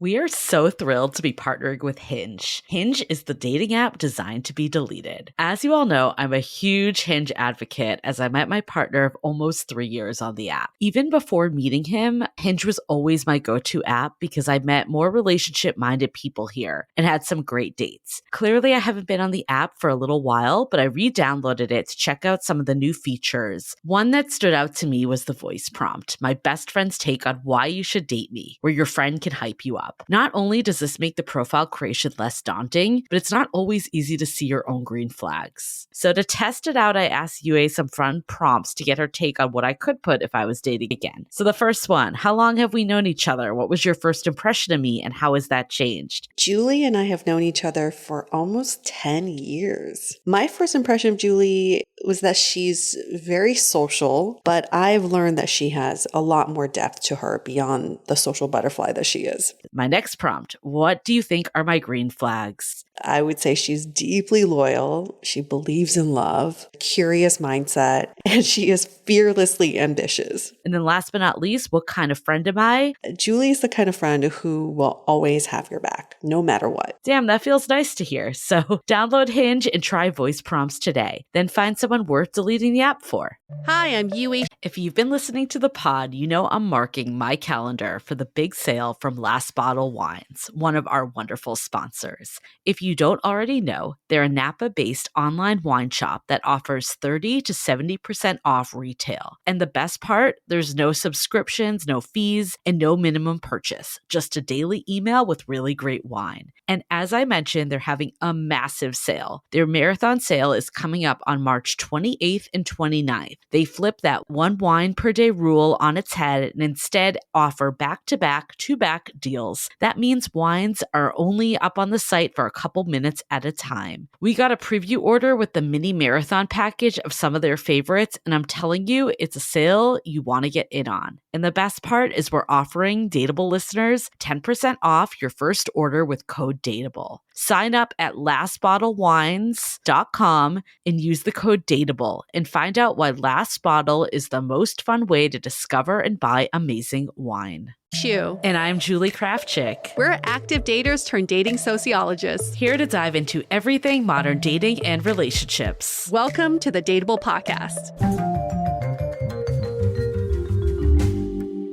We are so thrilled to be partnering with Hinge. Hinge is the dating app designed to be deleted. As you all know, I'm a huge Hinge advocate as I met my partner of almost 3 years on the app. Even before meeting him, Hinge was always my go-to app because I met more relationship-minded people here and had some great dates. Clearly, I haven't been on the app for a little while, but I re-downloaded it to check out some of the new features. One that stood out to me was the voice prompt, my best friend's take on why you should date me, where your friend can hype you up. Not only does this make the profile creation less daunting, but it's not always easy to see your own green flags. So to test it out, I asked Yue some fun prompts to get her take on what I could put if I was dating again. So the first one, how long have we known each other? What was your first impression of me and how has that changed? Julie and I have known each other for almost 10 years. My first impression of Julie was that she's very social, but I've learned that she has a lot more depth to her beyond the social butterfly that she is. My next prompt, what do you think are my green flags? I would say she's deeply loyal. She believes in love, curious mindset, and she is fearlessly ambitious. And then last but not least, what kind of friend am I? Julie is the kind of friend who will always have your back, no matter what. Damn, that feels nice to hear. So download Hinge and try voice prompts today. Then find someone worth deleting the app for. Hi, I'm Yue. If you've been listening to the pod, you know I'm marking my calendar for the big sale from Last Bottle Wines, one of our wonderful sponsors. If you don't already know, they're a Napa-based online wine shop that offers 30 to 70% off retail. And the best part, there's no subscriptions, no fees, and no minimum purchase, just a daily email with really great wine. And as I mentioned, they're having a massive sale. Their marathon sale is coming up on March 28th and 29th. They flip that one wine per day rule on its head and instead offer back-to-back, two-back deals. That means wines are only up on the site for a couple minutes at a time. We got a preview order with the mini marathon package of some of their favorites, and I'm telling you, it's a sale you want to get in on. And the best part is we're offering Dateable listeners 10% off your first order with code DATEABLE. Sign up at lastbottlewines.com and use the code DATEABLE and find out why Last Bottle is the most fun way to discover and buy amazing wine. And I'm Julie Kraftchick. We're active daters turned dating sociologists. Here to dive into everything modern dating and relationships. Welcome to the Dateable Podcast.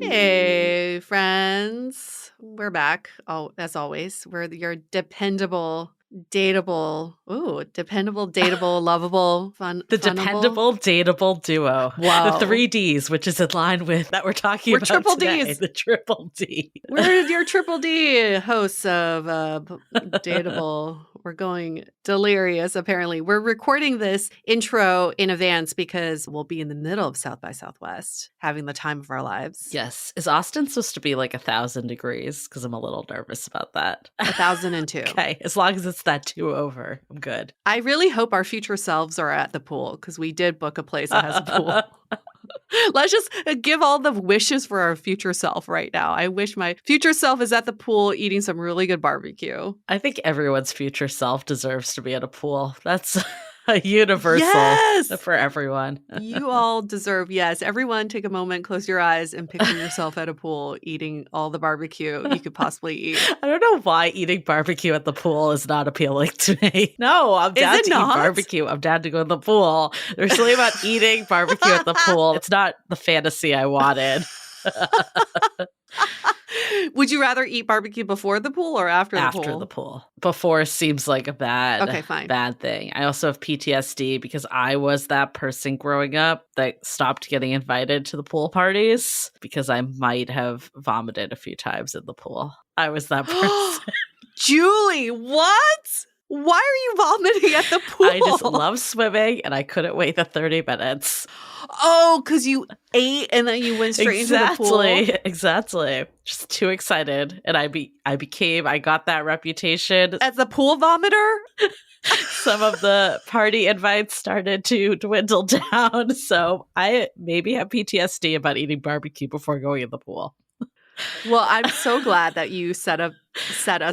Hey, friends. We're back. Oh, as always, we're your dependable, dateable, lovable, fun. The dependable, dateable duo. Wow. The 3 Ds, which is in line with that we're talking about triple today. Ds. The triple D. We're your triple D hosts of Dateable. We're going delirious, apparently. We're recording this intro in advance because we'll be in the middle of South by Southwest, having the time of our lives. Yes. Is Austin supposed to be like 1,000 degrees? Because I'm a little nervous about that. 1,002. Okay. As long as it's that 2 over, I'm good. I really hope our future selves are at the pool because we did book a place that has a pool. Let's just give all the wishes for our future self right now. I wish my future self is at the pool eating some really good barbecue. I think everyone's future self deserves to be at a pool. That's a universal for everyone. You all deserve, yes. Everyone take a moment, close your eyes, and picture yourself at a pool eating all the barbecue you could possibly eat. I don't know why eating barbecue at the pool is not appealing to me. No, I'm down to eat barbecue. I'm down to go in the pool. There's something about eating barbecue at the pool. It's not the fantasy I wanted. Would you rather eat barbecue before the pool or after the pool? After the pool. Before seems like a bad thing. I also have PTSD because I was that person growing up that stopped getting invited to the pool parties because I might have vomited a few times in the pool. I was that person. Julie, what? Why are you vomiting at the pool? I just love swimming and I couldn't wait the 30 minutes. Oh, because you ate and then you went straight into the pool? Exactly. Just too excited. And I got that reputation. As the pool vomiter? Some of the party invites started to dwindle down. So I maybe have PTSD about eating barbecue before going in the pool. Well, I'm so glad that you set us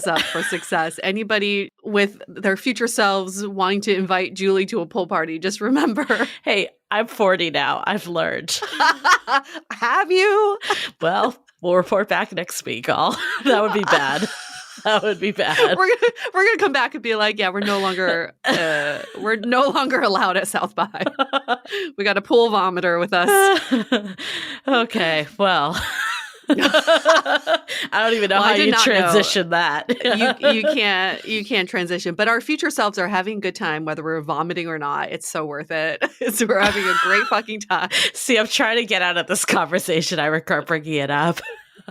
up for success. Anybody with their future selves wanting to invite Julie to a pool party, just remember. Hey, I'm 40 now. I've learned. Have you? Well, We'll report back next week, all. That would be bad. That would be bad. We're gonna come back and be like, yeah, we're no longer allowed at South by. We got a pool vomiter with us. Okay, well. I don't even know how you transition that. You can't transition. But our future selves are having a good time, whether we're vomiting or not. It's so worth it. So we're having a great fucking time. See, I'm trying to get out of this conversation. I regret bringing it up.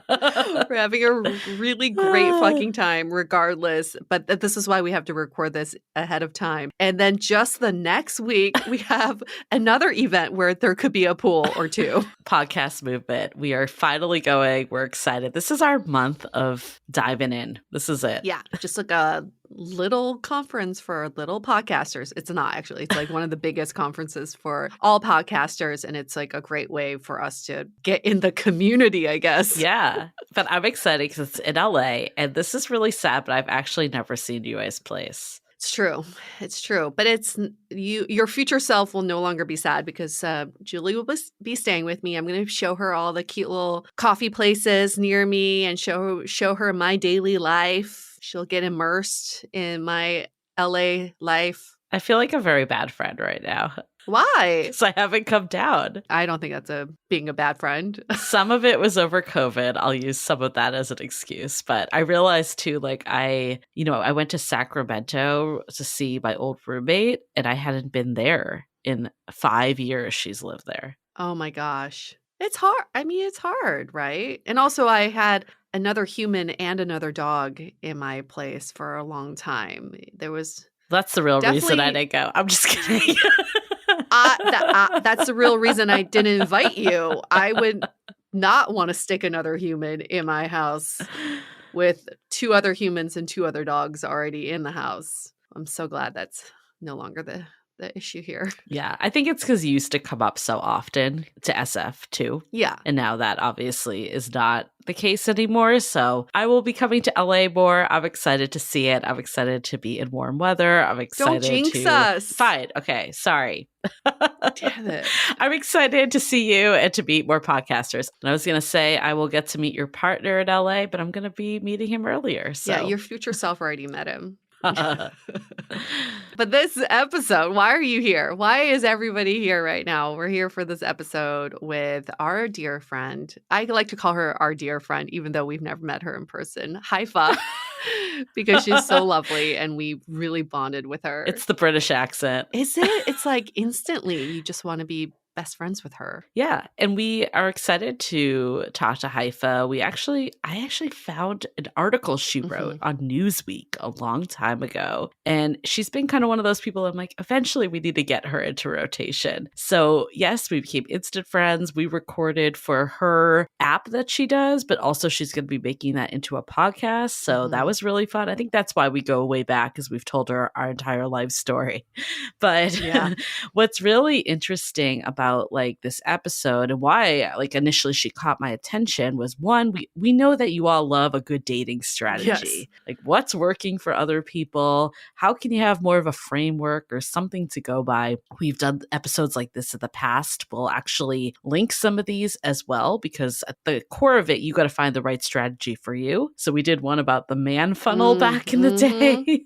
We're having a really great fucking time regardless. But this is why we have to record this ahead of time. And then just the next week, we have another event where there could be a pool or two. Podcast movement. We are finally going. We're excited. This is our month of diving in. This is it. Yeah. Just like a little conference for little podcasters. It's not actually. It's like one of the biggest conferences for all podcasters. And it's like a great way for us to get in the community, I guess. Yeah. But I'm excited because it's in LA. And this is really sad, but I've actually never seen you guys' place. It's true. It's true. But it's your future self will no longer be sad because Julie will be staying with me. I'm going to show her all the cute little coffee places near me and show her my daily life. She'll get immersed in my LA life. I feel like a very bad friend right now. Why? Because I haven't come down. I don't think that's being a bad friend. Some of it was over COVID. I'll use some of that as an excuse. But I realized too, like I went to Sacramento to see my old roommate and I hadn't been there in 5 years. She's lived there. Oh my gosh. It's hard. I mean, it's hard, right? And also I had another human and another dog in my place for a long time. That's the real reason I didn't go. I'm just kidding. That's the real reason I didn't invite you. I would not want to stick another human in my house with 2 other humans and 2 other dogs already in the house. I'm so glad that's no longer the issue here. Yeah, I think it's because you used to come up so often to SF too. Yeah. And now that obviously is not the case anymore. So I will be coming to LA more. I'm excited to see it. I'm excited to be in warm weather. I'm excited Don't jinx us. Fine. Okay. Sorry. Damn it. I'm excited to see you and to meet more podcasters. And I was going to say I will get to meet your partner in LA, but I'm going to be meeting him earlier. So. Yeah, your future self already met him. But this episode, why are you here? Why is everybody here right now? We're here for this episode with our dear friend. I like to call her our dear friend, even though we've never met her in person, Haifa, because she's so lovely and we really bonded with her. It's the British accent. Is it? It's like instantly you just want to be best friends with her. Yeah. And we are excited to talk to Haifa. I actually found an article she wrote on Newsweek a long time ago. And she's been kind of one of those people I'm like, eventually we need to get her into rotation. So yes, we became instant friends. We recorded for her app that she does, but also she's going to be making that into a podcast. So that was really fun. I think that's why we go way back, because we've told her our entire life story. But what's really interesting about like this episode and why like initially she caught my attention was one, we know that you all love a good dating strategy. Yes. Like what's working for other people? How can you have more of a framework or something to go by? We've done episodes like this in the past. We'll actually link some of these as well, because at the core of it, you got to find the right strategy for you. So we did one about the man funnel back in the day.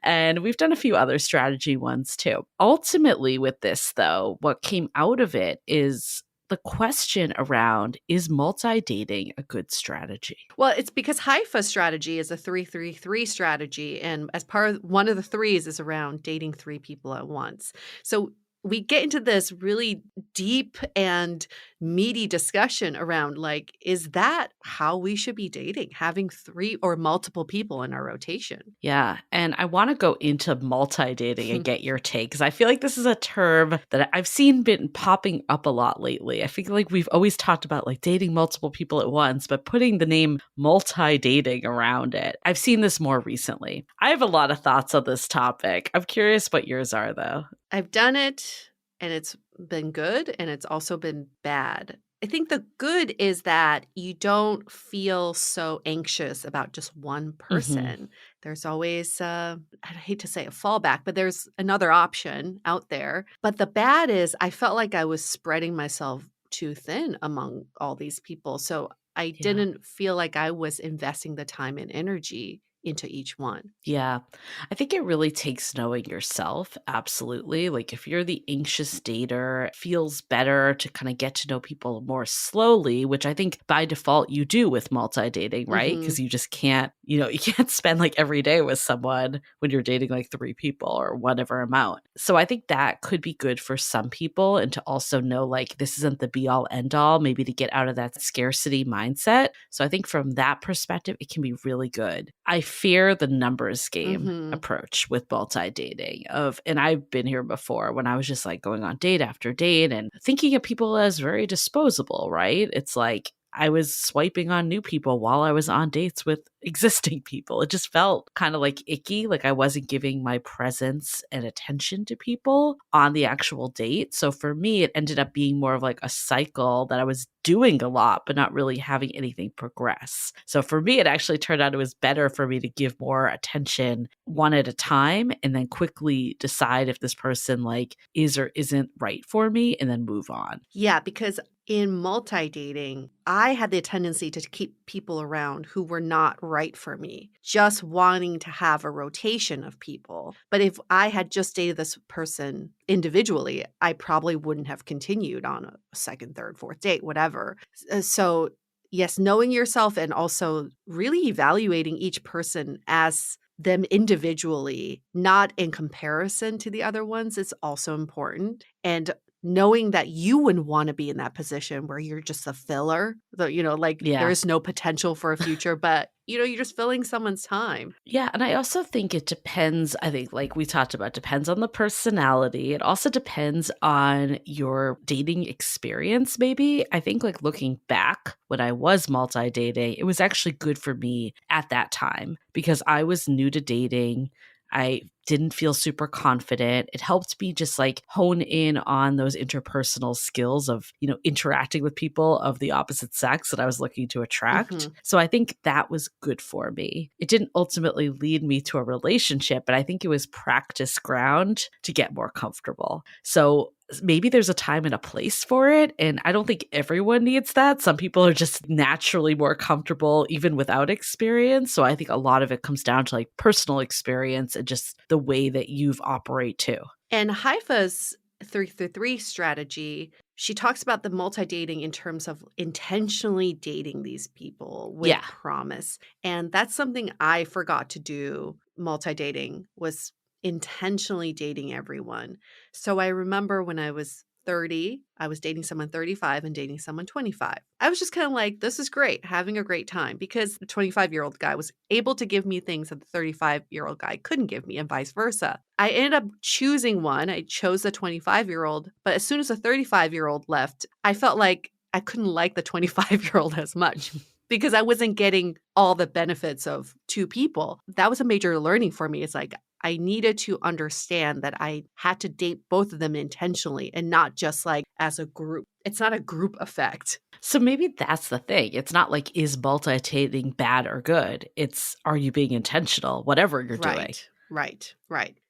And we've done a few other strategy ones too. Ultimately with this though, what came out of it is the question around, is multi-dating a good strategy? Well, it's because Haifa's strategy is a 3-3-3 strategy. And as part of one of the threes is around dating 3 people at once. So we get into this really deep and meaty discussion around like, is that how we should be dating? Having 3 or multiple people in our rotation. Yeah. And I want to go into multi-dating and get your take, because I feel like this is a term that I've seen been popping up a lot lately. I feel like we've always talked about like dating multiple people at once, but putting the name multi-dating around it. I've seen this more recently. I have a lot of thoughts on this topic. I'm curious what yours are though. I've done it and it's been good and it's also been bad. I think the good is that you don't feel so anxious about just one person. There's always, I hate to say a fallback, but there's another option out there. But the bad is I felt like I was spreading myself too thin among all these people. So I Yeah. didn't feel like I was investing the time and energy into each one. Yeah. I think it really takes knowing yourself. Absolutely. Like if you're the anxious dater, it feels better to kind of get to know people more slowly, which I think by default you do with multi-dating, right? Mhm. Because you just can't, you can't spend like every day with someone when you're dating like three people or whatever amount. So I think that could be good for some people, and to also know like this isn't the be all end all, maybe to get out of that scarcity mindset. So I think from that perspective, it can be really good. I fear the numbers game Mhm. approach with multi-dating and I've been here before when I was just like going on date after date and thinking of people as very disposable, right? It's like I was swiping on new people while I was on dates with existing people. It just felt kind of like icky, like I wasn't giving my presence and attention to people on the actual date. So for me, it ended up being more of like a cycle that I was doing a lot, but not really having anything progress. So for me, it actually turned out it was better for me to give more attention one at a time and then quickly decide if this person like is or isn't right for me and then move on. Yeah, because in multi-dating, I had the tendency to keep people around who were not right for me, just wanting to have a rotation of people. But if I had just dated this person individually, I probably wouldn't have continued on a second, third, fourth date, whatever. So, yes, knowing yourself and also really evaluating each person as them individually, not in comparison to the other ones, is also important. And knowing that you wouldn't want to be in that position where you're just a filler, like there Yeah. is no potential for a future, but you're just filling someone's time. Yeah, and I also think it depends, I think like we talked about, depends on the personality. It also depends on your dating experience maybe. I think like looking back when I was multi-dating, it was actually good for me at that time because I was new to dating. I didn't feel super confident. It helped me just like hone in on those interpersonal skills of, interacting with people of the opposite sex that I was looking to attract. Mhm. So I think that was good for me. It didn't ultimately lead me to a relationship, but I think it was practice ground to get more comfortable. So maybe there's a time and a place for it. And I don't think everyone needs that. Some people are just naturally more comfortable even without experience. So I think a lot of it comes down to like personal experience and just the way that you've operate too. And Haifa's 333 strategy, she talks about the multi-dating in terms of intentionally dating these people with Yeah. promise. And that's something I forgot to do multi-dating, was intentionally dating everyone. So I remember when I was 30, I was dating someone 35 and dating someone 25. I was just kind of like, this is great, having a great time, because the 25-year-old guy was able to give me things that the 35-year-old guy couldn't give me and vice versa. I ended up choosing one. I chose the 25-year-old, but as soon as the 35-year-old left, I felt like I couldn't like the 25-year-old as much because I wasn't getting all the benefits of two people. That was a major learning for me. It's like I needed to understand that I had to date both of them intentionally and not just like as a group. It's not a group effect. So maybe that's the thing. It's not like, is multi-dating bad or good? It's, are you being intentional, whatever you're doing? Right.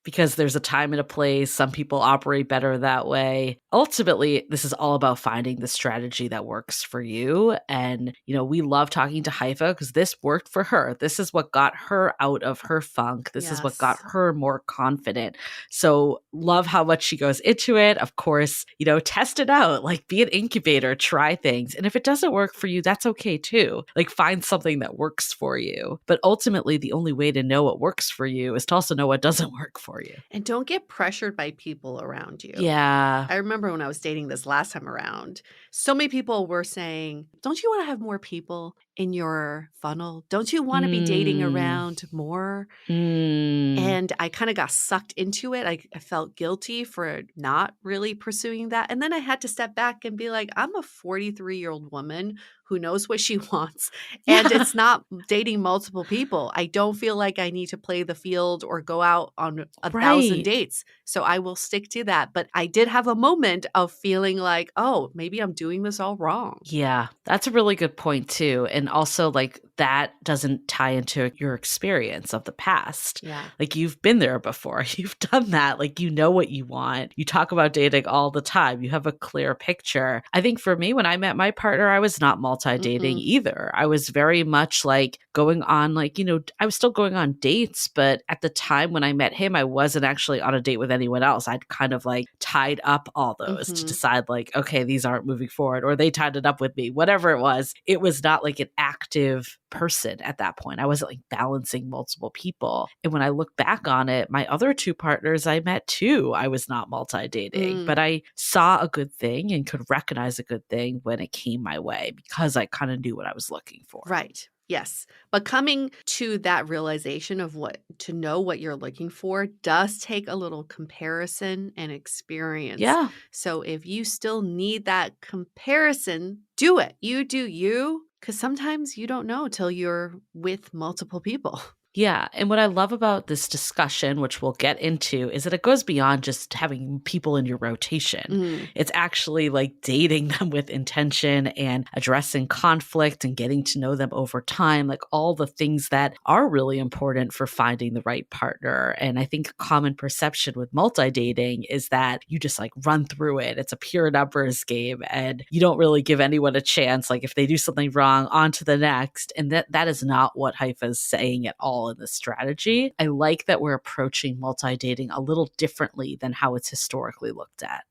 Because there's a time and a place. Some people operate better that way. Ultimately, this is all about finding the strategy that works for you. And, we love talking to Haifa because this worked for her. This is what got her out of her funk. This is what got Yes. her more confident. So love how much she goes into it. Of course, test it out, like be an incubator, try things. And if it doesn't work for you, that's okay too. Like find something that works for you. But ultimately, the only way to know what works for you is to also know what doesn't work for you. And don't get pressured by people around you. Yeah. I remember when I was dating this last time around, so many people were saying, don't you want to have more people in your funnel? Don't you want to be dating Mm. around more? Mm. And I kind of got sucked into it. I felt guilty for not really pursuing that. And then I had to step back and be like, I'm a 43-year-old woman who knows what she wants. And Yeah. it's not dating multiple people. I don't feel like I need to play the field or go out on 1,000 Right. dates. So I will stick to that. But I did have a moment of feeling like, oh, maybe I'm doing this all wrong. Yeah, that's a really good point too. And also like that doesn't tie into your experience of the past. Yeah. Like, you've been there before. You've done that. Like, you know what you want. You talk about dating all the time. You have a clear picture. I think for me, when I met my partner, I was not multi-dating either. I was very much like going on, like, I was still going on dates, but at the time when I met him, I wasn't actually on a date with anyone else. I'd kind of like tied up all those to decide like, okay, these aren't moving forward, or they tied it up with me, whatever it was. It was not like an active person at that point. I wasn't like balancing multiple people. And when I look back on it, my other two partners I met too, I was not multi-dating, but I saw a good thing and could recognize a good thing when it came my way because I kind of knew what I was looking for. Right. Yes. But coming to that realization of to know what you're looking for does take a little comparison and experience. Yeah. So if you still need that comparison, do it. You do you, because sometimes you don't know till you're with multiple people. Yeah. And what I love about this discussion, which we'll get into, is that it goes beyond just having people in your rotation. It's actually like dating them with intention and addressing conflict and getting to know them over time, like all the things that are really important for finding the right partner. And I think a common perception with multi-dating is that you just like run through it. It's a pure numbers game and you don't really give anyone a chance. Like if they do something wrong, on to the next. And that is not what Haifa is saying at all in this strategy. I like that we're approaching multi-dating a little differently than how it's historically looked at.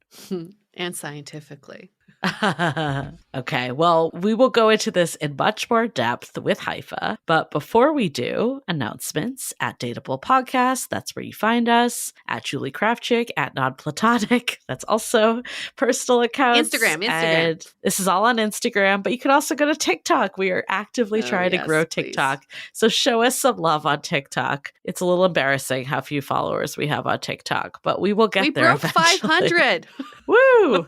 And scientifically. Okay, well, we will go into this in much more depth with Haifa. But before we do, announcements at Dateable Podcast. That's where you find us. At Julie Kravchik, at NonPlatonic. That's also personal accounts. Instagram. And this is all on Instagram, but you can also go to TikTok. We are actively trying to grow TikTok. Please. So show us some love on TikTok. It's a little embarrassing how few followers we have on TikTok, but we will get there eventually. We broke 500. Woo!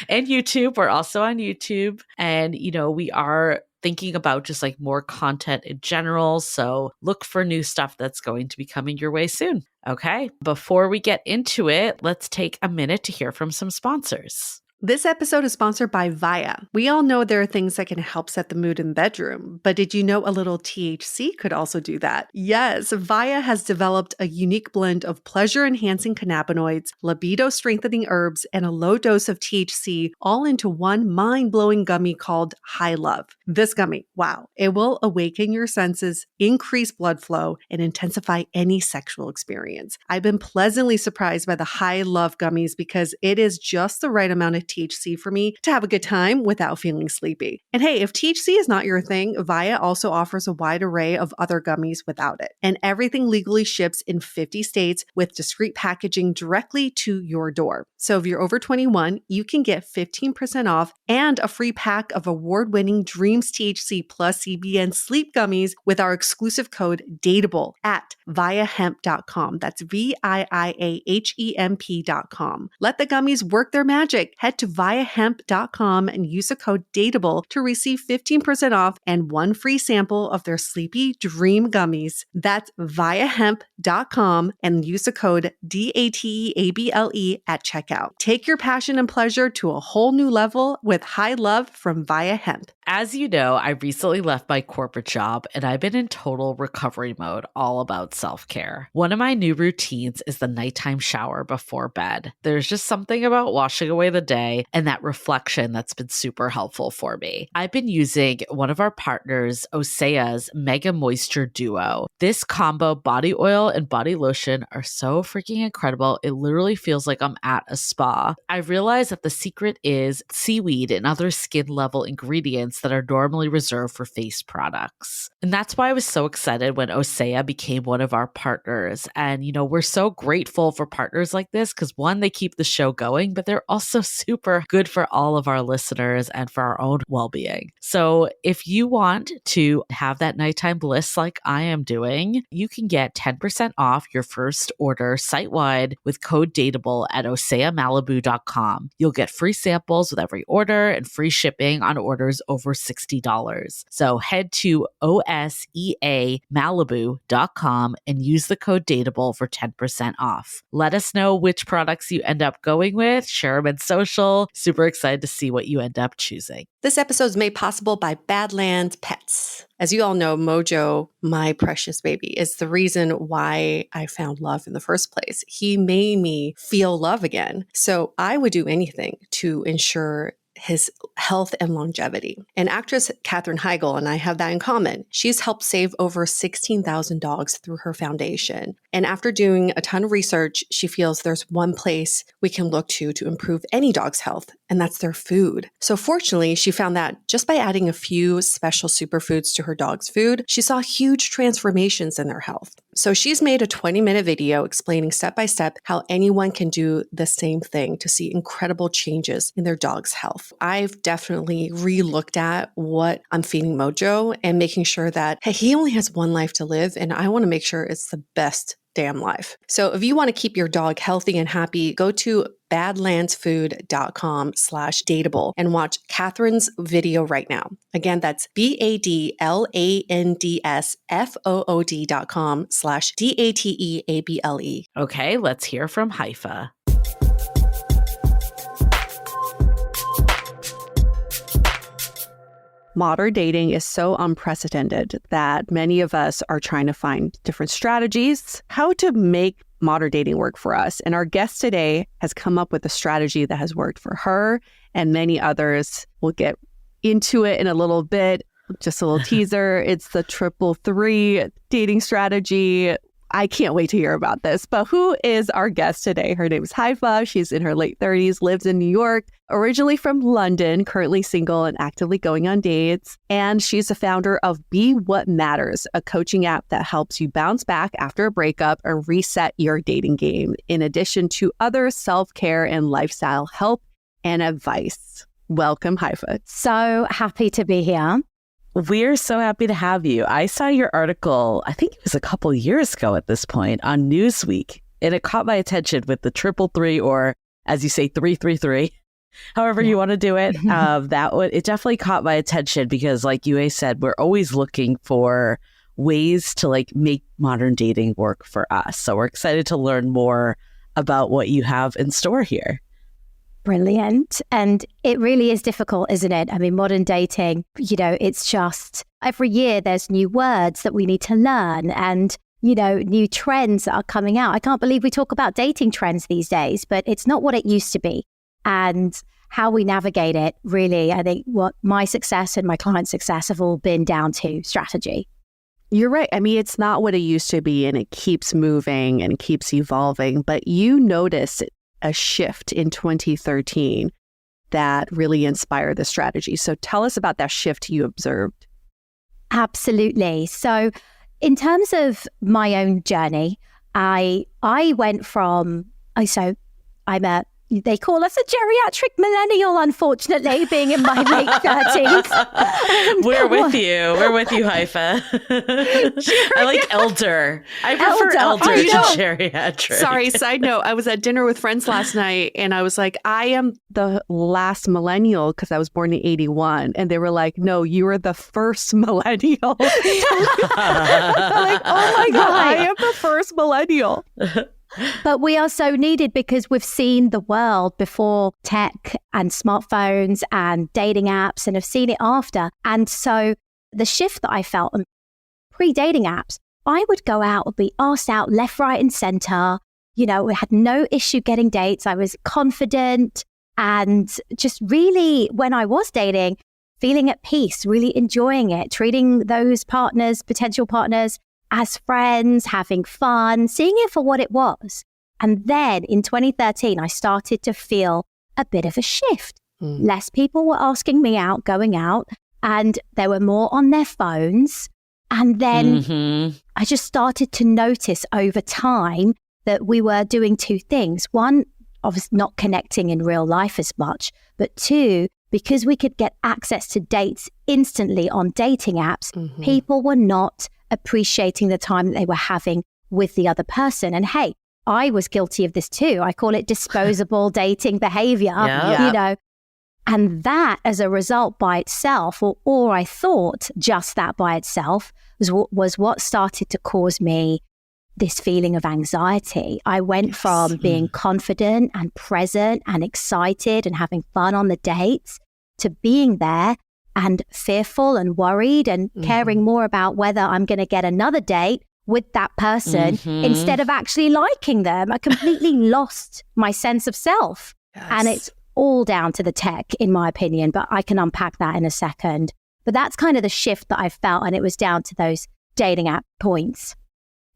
And YouTube. We're also on YouTube. And, we are thinking about just like more content in general. So look for new stuff that's going to be coming your way soon. Okay. Before we get into it, let's take a minute to hear from some sponsors. This episode is sponsored by Viia. We all know there are things that can help set the mood in the bedroom, but did you know a little THC could also do that? Yes, Viia has developed a unique blend of pleasure-enhancing cannabinoids, libido-strengthening herbs, and a low dose of THC all into one mind-blowing gummy called High Love. This gummy, wow, it will awaken your senses, increase blood flow, and intensify any sexual experience. I've been pleasantly surprised by the High Love gummies because it is just the right amount of THC for me to have a good time without feeling sleepy. And hey, if THC is not your thing, Viia also offers a wide array of other gummies without it. And everything legally ships in 50 states with discreet packaging directly to your door. So if you're over 21, you can get 15% off and a free pack of award-winning Dreams THC plus CBN sleep gummies with our exclusive code DATEABLE at viiahemp.com. That's VIIAHEMP.com. Let the gummies work their magic. Head to viiahemp.com and use the code DATEABLE to receive 15% off and one free sample of their Sleepy Dream gummies. That's viiahemp.com and use the code DATEABLE at checkout. Take your passion and pleasure to a whole new level with High Love from Viia Hemp. As you know, I recently left my corporate job and I've been in total recovery mode, all about self-care. One of my new routines is the nighttime shower before bed. There's just something about washing away the day and that reflection that's been super helpful for me. I've been using one of our partners, Osea's Mega Moisture Duo. This combo body oil and body lotion are so freaking incredible. It literally feels like I'm at a spa. I realized that the secret is seaweed and other skin level ingredients that are normally reserved for face products. And that's why I was so excited when Osea became one of our partners. And, we're so grateful for partners like this because one, they keep the show going, but they're also super good for all of our listeners and for our own well-being. So if you want to have that nighttime bliss like I am doing, you can get 10% off your first order site-wide with code DATEABLE at oseamalibu.com. You'll get free samples with every order and free shipping on orders over over $60. So head to OSEAMalibu.com and use the code DATEABLE for 10% off. Let us know which products you end up going with. Share them in social. Super excited to see what you end up choosing. This episode is made possible by Badlands Pets. As you all know, Mojo, my precious baby, is the reason why I found love in the first place. He made me feel love again. So I would do anything to ensure his health and longevity. And actress Katherine Heigl and I have that in common. She's helped save over 16,000 dogs through her foundation. And after doing a ton of research, she feels there's one place we can look to improve any dog's health, and that's their food. So fortunately, she found that just by adding a few special superfoods to her dog's food, she saw huge transformations in their health. So she's made a 20-minute video explaining step by step how anyone can do the same thing to see incredible changes in their dog's health. I've definitely re-looked at what I'm feeding Mojo and making sure that, hey, he only has one life to live, and I want to make sure it's the best damn life. So if you want to keep your dog healthy and happy, go to badlandsfood.com/dateable and watch Catherine's video right now. Again, that's badlandsfood.com/dateable. Okay, let's hear from Haifa. Modern dating is so unprecedented that many of us are trying to find different strategies, how to make modern dating work for us. And our guest today has come up with a strategy that has worked for her and many others. We'll get into it in a little bit. Just a little teaser. It's the 333 dating strategy. I can't wait to hear about this. But who is our guest today? Her name is Haifa. She's in her late 30s, lives in New York, originally from London, currently single and actively going on dates. And she's the founder of Be What Matters, a coaching app that helps you bounce back after a breakup and reset your dating game, in addition to other self-care and lifestyle help and advice. Welcome, Haifa. So happy to be here. We're so happy to have you. I saw your article, I think it was a couple years ago at this point, on Newsweek, and it caught my attention with the 333, or as you say, 333, however you want to do it. It definitely caught my attention because, like you said, we're always looking for ways to make modern dating work for us. So we're excited to learn more about what you have in store here. Brilliant. And it really is difficult, isn't it? I mean, modern dating, it's just every year there's new words that we need to learn and, new trends that are coming out. I can't believe we talk about dating trends these days, but it's not what it used to be. And how we navigate it, really, I think what my success and my client's success have all been down to strategy. You're right. I mean, it's not what it used to be, and it keeps moving and keeps evolving. But you notice a shift in 2013 that really inspired the strategy. So tell us about that shift you observed. Absolutely. So in terms of my own journey, I went from, they call us a geriatric millennial, unfortunately, being in my late 30s. We're with you, Haifa. I like elder. I prefer elder to geriatric. Sorry, side note, I was at dinner with friends last night and I was like, I am the last millennial because I was born in 81. And they were like, no, you were the first millennial. Like, oh my God, I am the first millennial. But we are so needed because we've seen the world before tech and smartphones and dating apps and have seen it after. And so the shift that I felt pre-dating apps, I would go out and be asked out left, right and center. We had no issue getting dates. I was confident and just really, when I was dating, feeling at peace, really enjoying it, treating those potential partners, as friends, having fun, seeing it for what it was. And then in 2013, I started to feel a bit of a shift. Less people were asking me out, going out, and there were more on their phones. And then I just started to notice over time that we were doing two things. One, obviously not connecting in real life as much, but two, because we could get access to dates instantly on dating apps, people were not appreciating the time that they were having with the other person. And hey, I was guilty of this too. I call it disposable dating behavior. And that, as a result by itself, or I thought just that by itself, was what started to cause me this feeling of anxiety. I went from being confident and present and excited and having fun on the dates to being there and fearful and worried and caring more about whether I'm going to get another date with that person instead of actually liking them. I completely lost my sense of self. Yes. And it's all down to the tech, in my opinion, but I can unpack that in a second. But that's kind of the shift that I felt, and it was down to those dating app points.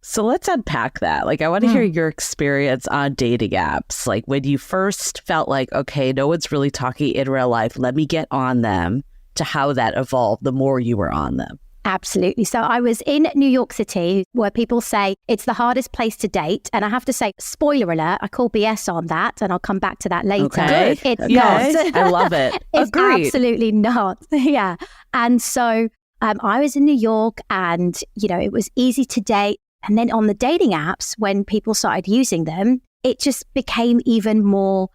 So let's unpack that. Like, I want to hear your experience on dating apps. Like, when you first felt like, okay, no one's really talking in real life, let me get on them, to how that evolved the more you were on them. Absolutely. So I was in New York City, where people say it's the hardest place to date. And I have to say, spoiler alert, I call BS on that, and I'll come back to that later. Okay. It's yes. not. I love it. It's Agreed. absolutely not. Yeah. And so I was in New York, and, it was easy to date. And then on the dating apps, when people started using them, it just became even more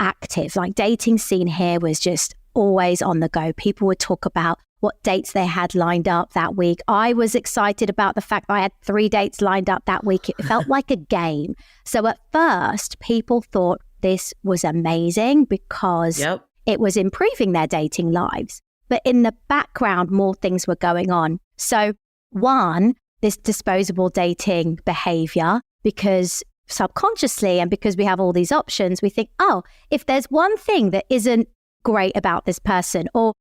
active. Like, dating scene here was just always on the go. People would talk about what dates they had lined up that week. I was excited about the fact that I had 3 dates lined up that week. It felt like a game. So at first, people thought this was amazing because it was improving their dating lives. But in the background, more things were going on. So one, this disposable dating behavior, because subconsciously and because we have all these options, we think, oh, if there's one thing that isn't great about this person, or,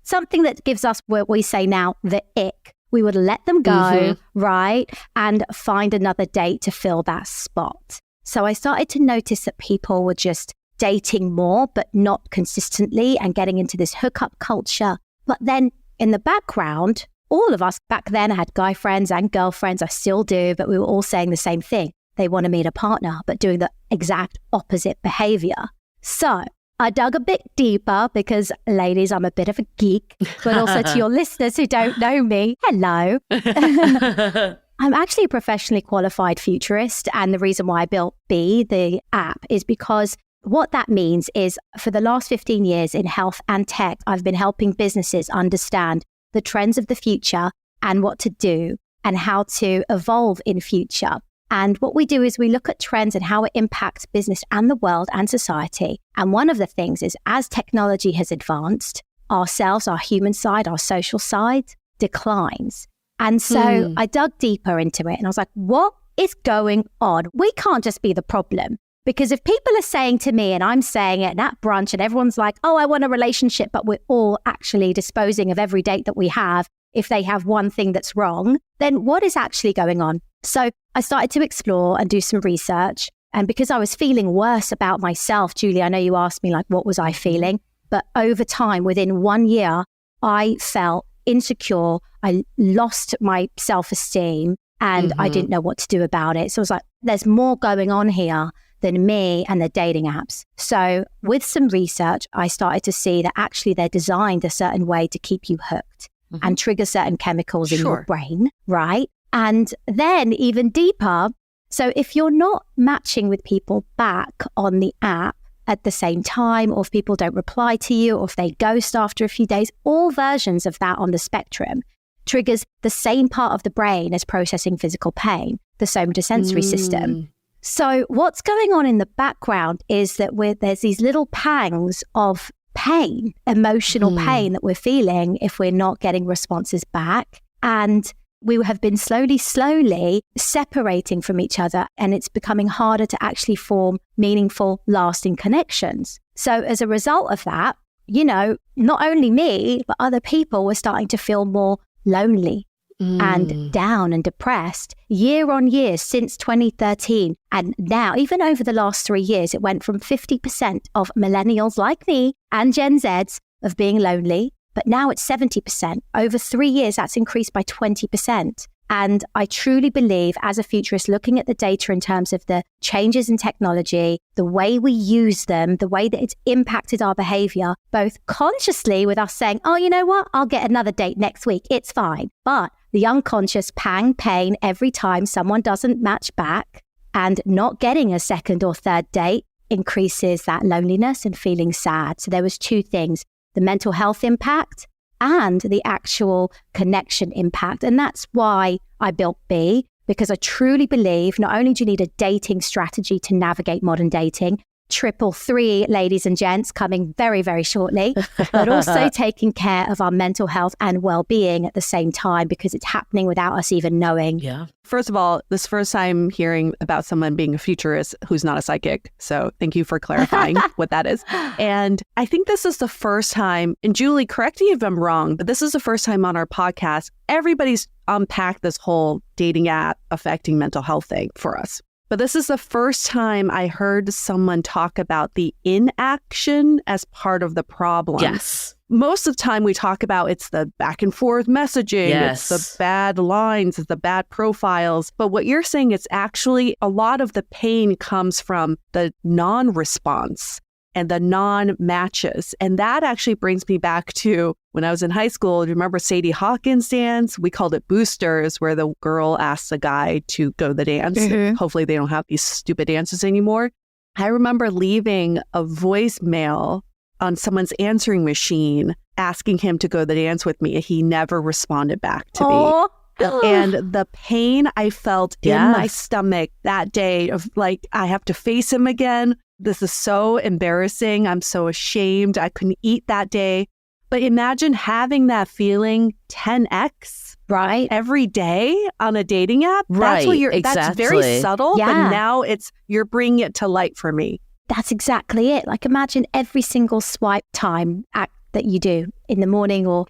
something that gives us what we say now, the ick, we would let them go, right? And find another date to fill that spot. So I started to notice that people were just dating more, but not consistently, and getting into this hookup culture. But then in the background, all of us back then had guy friends and girlfriends. I still do, but we were all saying the same thing. They want to meet a partner, but doing the exact opposite behavior. So I dug a bit deeper because, ladies, I'm a bit of a geek, but also to your listeners who don't know me, hello. I'm actually a professionally qualified futurist. And the reason why I built the app, is because what that means is, for the last 15 years in health and tech, I've been helping businesses understand the trends of the future and what to do and how to evolve in future. And what we do is we look at trends and how it impacts business and the world and society. And one of the things is, as technology has advanced, ourselves, our human side, our social side declines. And so I dug deeper into it, and I was like, what is going on? We can't just be the problem. Because if people are saying to me, and I'm saying it at brunch, and everyone's like, oh, I want a relationship, but we're all actually disposing of every date that we have if they have one thing that's wrong, then what is actually going on? So I started to explore and do some research. And because I was feeling worse about myself, Julie, I know you asked me, like, what was I feeling? But over time, within 1 year, I felt insecure. I lost my self-esteem, and I didn't know what to do about it. So I was like, there's more going on here than me and the dating apps. So with some research, I started to see that actually they're designed a certain way to keep you hooked and trigger certain chemicals in your brain, right? And then even deeper, so if you're not matching with people back on the app at the same time, or if people don't reply to you, or if they ghost after a few days, all versions of that on the spectrum triggers the same part of the brain as processing physical pain, the somatosensory system. So what's going on in the background is that there's these little pangs of pain, emotional pain that we're feeling if we're not getting responses back. And we have been slowly separating from each other, and it's becoming harder to actually form meaningful, lasting connections. So as a result of that, not only me, but other people were starting to feel more lonely and down and depressed year on year since 2013. And now, even over the last 3 years, it went from 50% of millennials like me and Gen Zs of being lonely, but now it's 70%. Over 3 years, that's increased by 20%. And I truly believe, as a futurist, looking at the data in terms of the changes in technology, the way we use them, the way that it's impacted our behavior, both consciously with us saying, oh, you know what, I'll get another date next week, it's fine. But the unconscious pain every time someone doesn't match back, and not getting a second or third date, increases that loneliness and feeling sad. So there was two things, the mental health impact and the actual connection impact. And that's why I built B, because I truly believe not only do you need a dating strategy to navigate modern dating, 333, ladies and gents, coming very, very shortly, but also taking care of our mental health and well-being at the same time, because it's happening without us even knowing. Yeah. First of all, this first time hearing about someone being a futurist who's not a psychic. So thank you for clarifying what that is. And I think this is the first time, and Julie, correct me if I'm wrong, but this is the first time on our podcast, everybody's unpacked this whole dating app affecting mental health thing for us. But this is the first time I heard someone talk about the inaction as part of the problem. Yes. Most of the time we talk about it's the back and forth messaging, Yes. it's the bad lines, it's the bad profiles. But what you're saying, it's actually a lot of the pain comes from the non-response and the non-matches. And that actually brings me back to when I was in high school. Do you remember Sadie Hawkins' dance? We called it Boosters, where the girl asks the guy to go to the dance. Mm-hmm. Hopefully they don't have these stupid dances anymore. I remember leaving a voicemail on someone's answering machine asking him to go to the dance with me. He never responded back to me. And the pain I felt in my stomach that day of like, I have to face him again. This is so embarrassing. I'm so ashamed. I couldn't eat that day. But imagine having that feeling 10x Right. every day on a dating app. That's Right, what that's exactly. very subtle, Yeah. but now you're bringing it to light for me. That's exactly it. Like imagine every single swipe time act that you do in the morning or,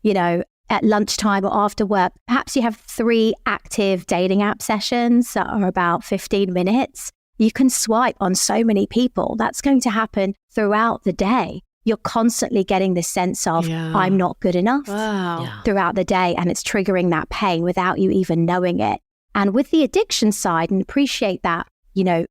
at lunchtime or after work. Perhaps you have 3 active dating app sessions that are about 15 minutes. You can swipe on so many people. That's going to happen throughout the day. You're constantly getting this sense of, I'm not good enough Wow. throughout the day. And it's triggering that pain without you even knowing it. And with the addiction side, and appreciate that,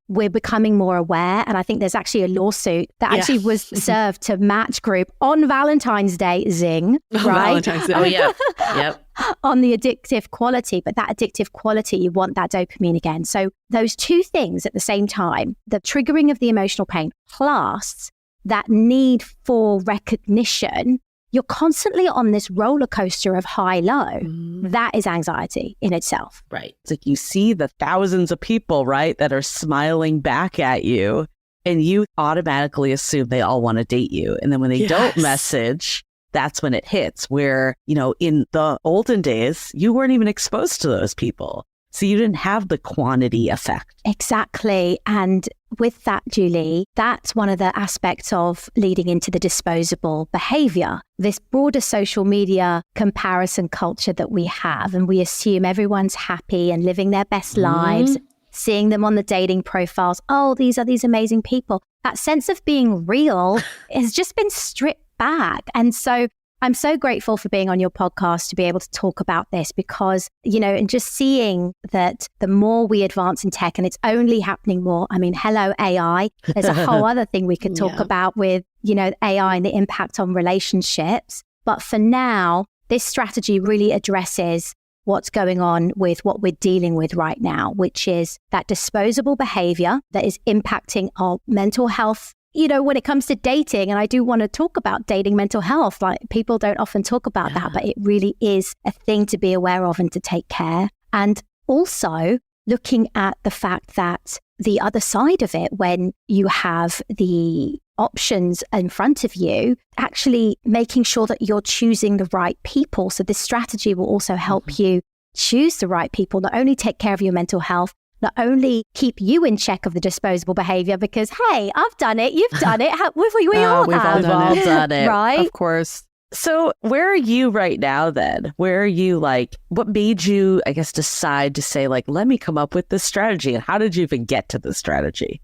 we're becoming more aware. And I think there's actually a lawsuit that actually was served to Match Group on Valentine's Day, zing, right? Valentine's Day. Oh, yeah. Yep. On the addictive quality, but that addictive quality, you want that dopamine again. So those two things at the same time, the triggering of the emotional pain plus that need for recognition, you're constantly on this roller coaster of high-low. That is anxiety in itself. Right. It's like you see the thousands of people, right, that are smiling back at you, and you automatically assume they all want to date you. And then when they don't message, that's when it hits where, in the olden days, you weren't even exposed to those people. So you didn't have the quantity effect. Exactly. And with that, Julie, that's one of the aspects of leading into the disposable behavior, this broader social media comparison culture that we have. And we assume everyone's happy and living their best lives, seeing them on the dating profiles. Oh, these are these amazing people. That sense of being real has just been stripped back. And so I'm so grateful for being on your podcast to be able to talk about this because, and just seeing that the more we advance in tech, and it's only happening more. I mean, hello, AI. There's a whole other thing we could talk about with, AI and the impact on relationships. But for now, this strategy really addresses what's going on with what we're dealing with right now, which is that disposable behavior that is impacting our mental health. When it comes to dating, and I do want to talk about dating mental health, like people don't often talk about that, but it really is a thing to be aware of and to take care. And also looking at the fact that the other side of it, when you have the options in front of you, actually making sure that you're choosing the right people. So this strategy will also help you choose the right people, not only take care of your mental health, not only keep you in check of the disposable behavior, because, hey, I've done it, you've done it, we all We've have. all done it. Right? Of course. So where are you right now then? Where are you what made you, I guess, decide to say let me come up with this strategy? And how did you even get to this strategy?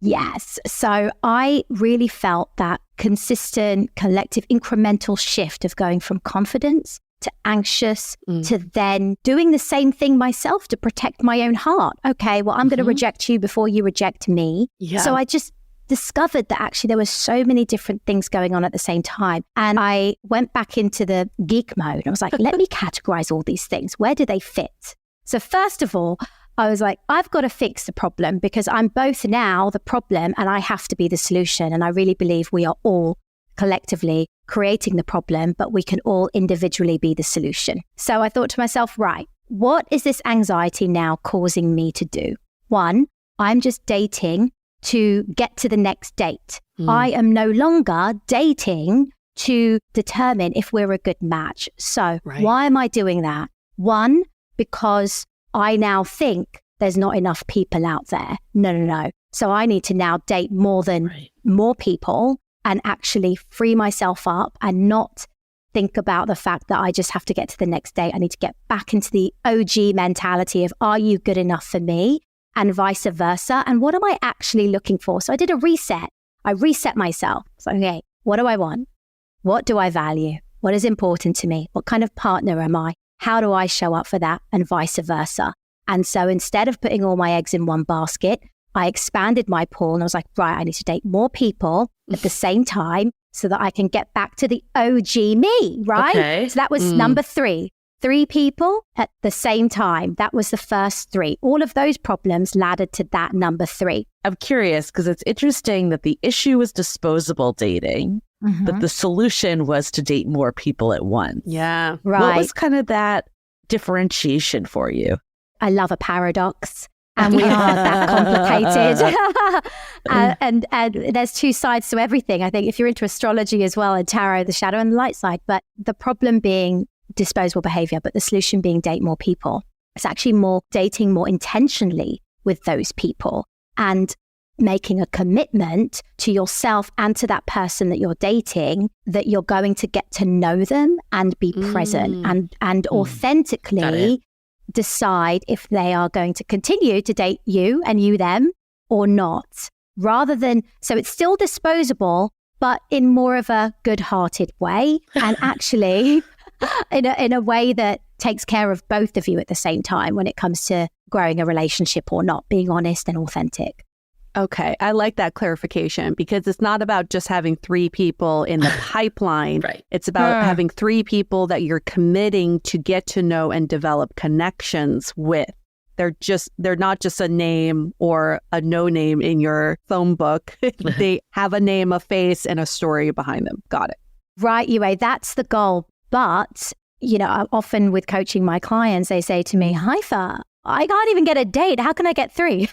Yes. So I really felt that consistent, collective, incremental shift of going from confidence to anxious to then doing the same thing myself to protect my own heart. Okay, well, I'm going to reject you before you reject me. Yeah. So I just discovered that actually there were so many different things going on at the same time. And I went back into the geek mode. I was like, let me categorize all these things. Where do they fit? So first of all, I was like, I've got to fix the problem because I'm both now the problem and I have to be the solution. And I really believe we are all collectively creating the problem, but we can all individually be the solution. So I thought to myself, right, what is this anxiety now causing me to do? One, I'm just dating to get to the next date. I am no longer dating to determine if we're a good match. So why am I doing that? One, because I now think there's not enough people out there. No. So I need to now date more people and actually free myself up and not think about the fact that I just have to get to the next date. I need to get back into the OG mentality of, are you good enough for me? And vice versa. And what am I actually looking for? So I did a reset. I reset myself. So, okay, what do I want? What do I value? What is important to me? What kind of partner am I? How do I show up for that? And vice versa. And so instead of putting all my eggs in one basket, I expanded my pool and I was like, right, I need to date more people at the same time so that I can get back to the OG me, right? Okay. So that was number 3. 3 people at the same time. That was the first 3. All of those problems laddered to that number 3. I'm curious because it's interesting that the issue was disposable dating, but the solution was to date more people at once. Yeah. Right. What was kind of that differentiation for you? I love a paradox. And we are that complicated. And there's 2 sides to everything. I think if you're into astrology as well and tarot, the shadow and the light side, but the problem being disposable behavior, but the solution being date more people. It's actually more dating more intentionally with those people and making a commitment to yourself and to that person that you're dating that you're going to get to know them and be present and authentically decide if they are going to continue to date you and you them or not, rather than, so it's still disposable, but in more of a good-hearted way and actually in a way that takes care of both of you at the same time when it comes to growing a relationship or not, being honest and authentic. Okay, I like that clarification because it's not about just having 3 people in the pipeline. Right. It's about having 3 people that you're committing to get to know and develop connections with. They're not just a name or a no name in your phone book. They have a name, a face, and a story behind them. Got it. Right, Yue, that's the goal. But, often with coaching my clients, they say to me, Haifa, I can't even get a date. How can I get 3?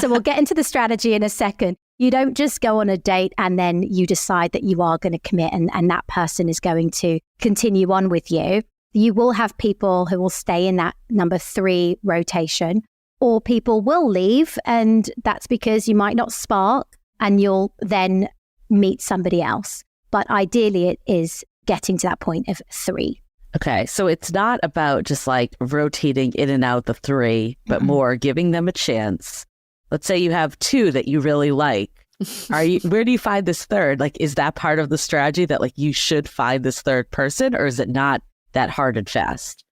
So we'll get into the strategy in a second. You don't just go on a date and then you decide that you are going to commit and that person is going to continue on with you. You will have people who will stay in that number 3 rotation, or people will leave, and that's because you might not spark and you'll then meet somebody else. But ideally it is getting to that point of 3. Okay, so it's not about just like rotating in and out the 3, but more giving them a chance. Let's say you have 2 that you really like. Where do you find this 3rd? Like, is that part of the strategy that like you should find this 3rd person, or is it not that hard and fast?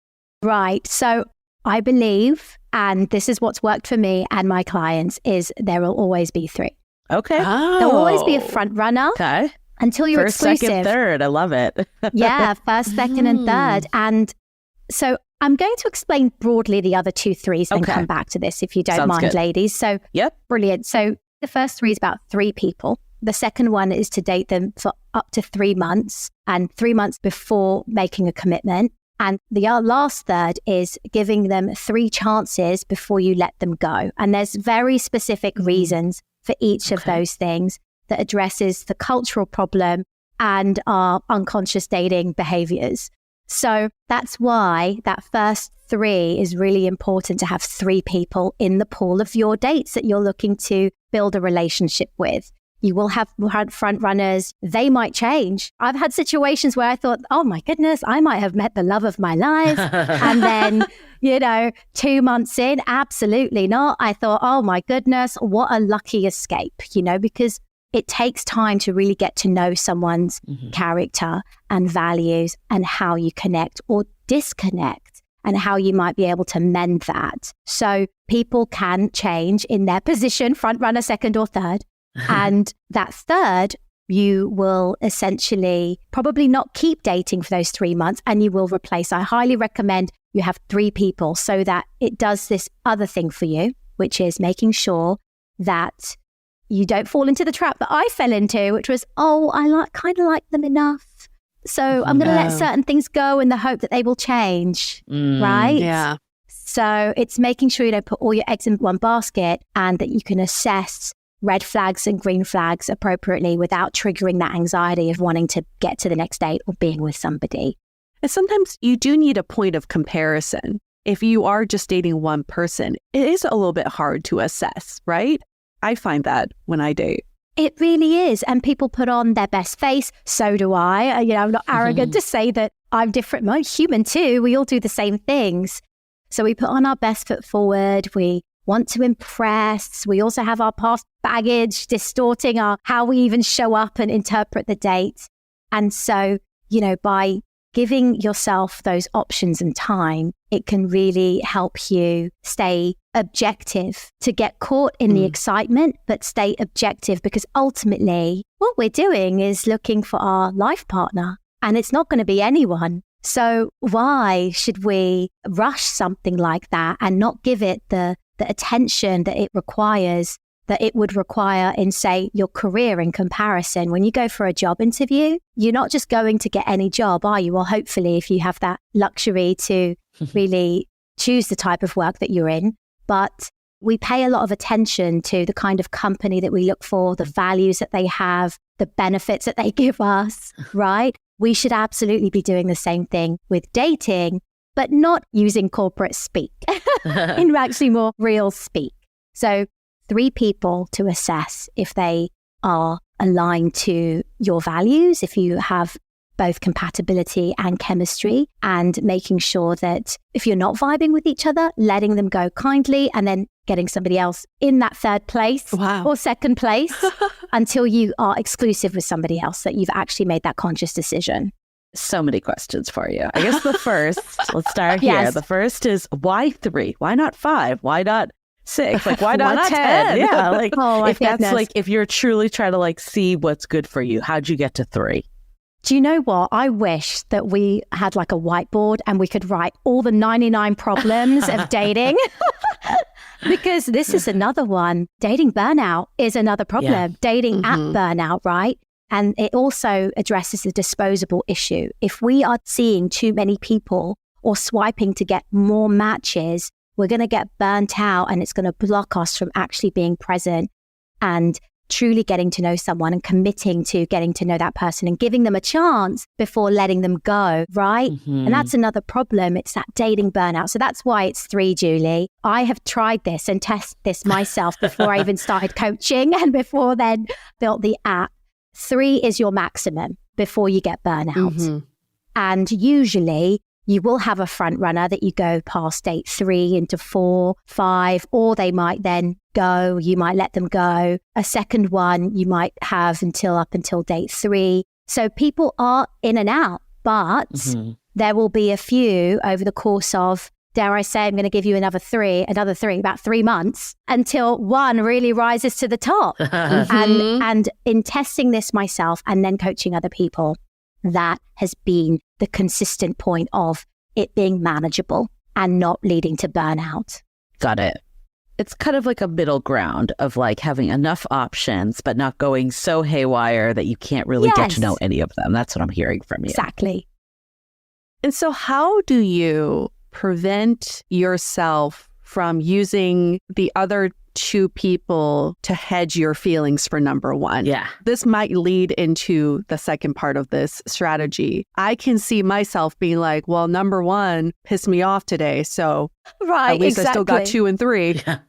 Right. So I believe, and this is what's worked for me and my clients, is there will always be 3. Okay. There will always be a front runner. Okay. Until you're First, exclusive. 2nd, 3rd. I love it. Yeah, 1st, 2nd, and 3rd. And so I'm going to explain broadly the other 2 3s, then come back to this if you don't Sounds mind, good. ladies. So brilliant. So the first 3 is about 3 people. The second one is to date them for up to 3 months and 3 months before making a commitment. And the last 3rd is giving them 3 chances before you let them go. And there's very specific reasons for each of those things that addresses the cultural problem and our unconscious dating behaviors. So that's why that first 3 is really important, to have 3 people in the pool of your dates that you're looking to build a relationship with. You will have front runners. They might change. I've had situations where I thought, oh my goodness, I might have met the love of my life. And then, 2 months in, absolutely not. I thought, oh my goodness, what a lucky escape, because it takes time to really get to know someone's character and values and how you connect or disconnect and how you might be able to mend that. So people can change in their position, front runner, 2nd or 3rd. And that 3rd you will essentially probably not keep dating for those 3 months and you will replace. I highly recommend you have 3 people so that it does this other thing for you, which is making sure that you don't fall into the trap that I fell into, which was, I kind of like them enough. So I'm going to let certain things go in the hope that they will change, right? Yeah. So it's making sure you don't put all your eggs in one basket and that you can assess red flags and green flags appropriately without triggering that anxiety of wanting to get to the next date or being with somebody. And sometimes you do need a point of comparison. If you are just dating one person, it is a little bit hard to assess, right? I find that when I date. It really is. And people put on their best face. So do I. I'm not arrogant to say that I'm different. I'm human too. We all do the same things. So we put on our best foot forward. We want to impress. We also have our past baggage distorting how we even show up and interpret the date. And so, by giving yourself those options and time, it can really help you stay objective, to get caught in the excitement, but stay objective, because ultimately what we're doing is looking for our life partner and it's not going to be anyone. So why should we rush something like that and not give it the attention that it requires, that it would require in, say, your career in comparison? When you go for a job interview, you're not just going to get any job, are you? Well, hopefully, if you have that luxury to really choose the type of work that you're in. But we pay a lot of attention to the kind of company that we look for, the values that they have, the benefits that they give us, right? We should absolutely be doing the same thing with dating, but not using corporate speak, in actually more real speak. So 3 people to assess if they are aligned to your values, if you have both compatibility and chemistry, and making sure that if you're not vibing with each other, letting them go kindly and then getting somebody else in that 3rd place or 2nd place until you are exclusive with somebody else, that you've actually made that conscious decision. So many questions for you. I guess the first, let's start here. Yes. The first is, why 3? Why not 5? Why not 6? Like, why not 10? Yeah, like, if that's goodness. like, if you're truly trying to like see what's good for you, how'd you get to 3? Do you know what? I wish that we had like a whiteboard and we could write all the 99 problems of dating. Because this is another one. Dating burnout is another problem. Yeah. Dating at burnout, right? And it also addresses the disposable issue. If we are seeing too many people or swiping to get more matches, we're going to get burnt out and it's going to block us from actually being present and truly getting to know someone and committing to getting to know that person and giving them a chance before letting them go, right? And that's another problem. It's that dating burnout. So that's why it's 3, Julie. I have tried this and tested this myself before I even started coaching and before then built the app. 3 is your maximum before you get burnout. And usually you will have a front runner that you go past date 3 into 4, 5, or they might then go, you might let them go. A second one you might have up until date 3. So people are in and out, but there will be a few over the course of, dare I say, I'm going to give you another 3, about 3 months until one really rises to the top. And in testing this myself and then coaching other people, that has been the consistent point of it being manageable and not leading to burnout. Got it. It's kind of like a middle ground of like having enough options, but not going so haywire that you can't really get to know any of them. That's what I'm hearing from you. Exactly. And so how do you prevent yourself from using the other 2 people to hedge your feelings for number 1? Yeah. This might lead into the second part of this strategy. I can see myself being like, well, number 1 pissed me off today, so at least I still got 2 and 3. Yeah.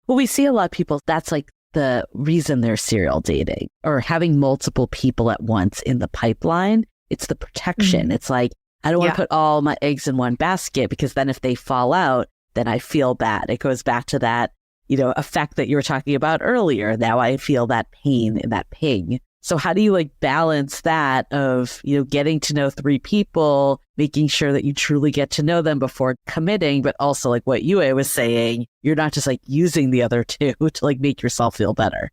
Well, we see a lot of people, that's like the reason they're serial dating or having multiple people at once in the pipeline. It's the protection. It's like, I don't want to put all my eggs in one basket because then if they fall out, then I feel bad. It goes back to that, effect that you were talking about earlier. Now I feel that pain and that ping. So how do you like balance that of, getting to know 3 people, making sure that you truly get to know them before committing, but also like what Yue was saying, you're not just like using the other 2 to like make yourself feel better.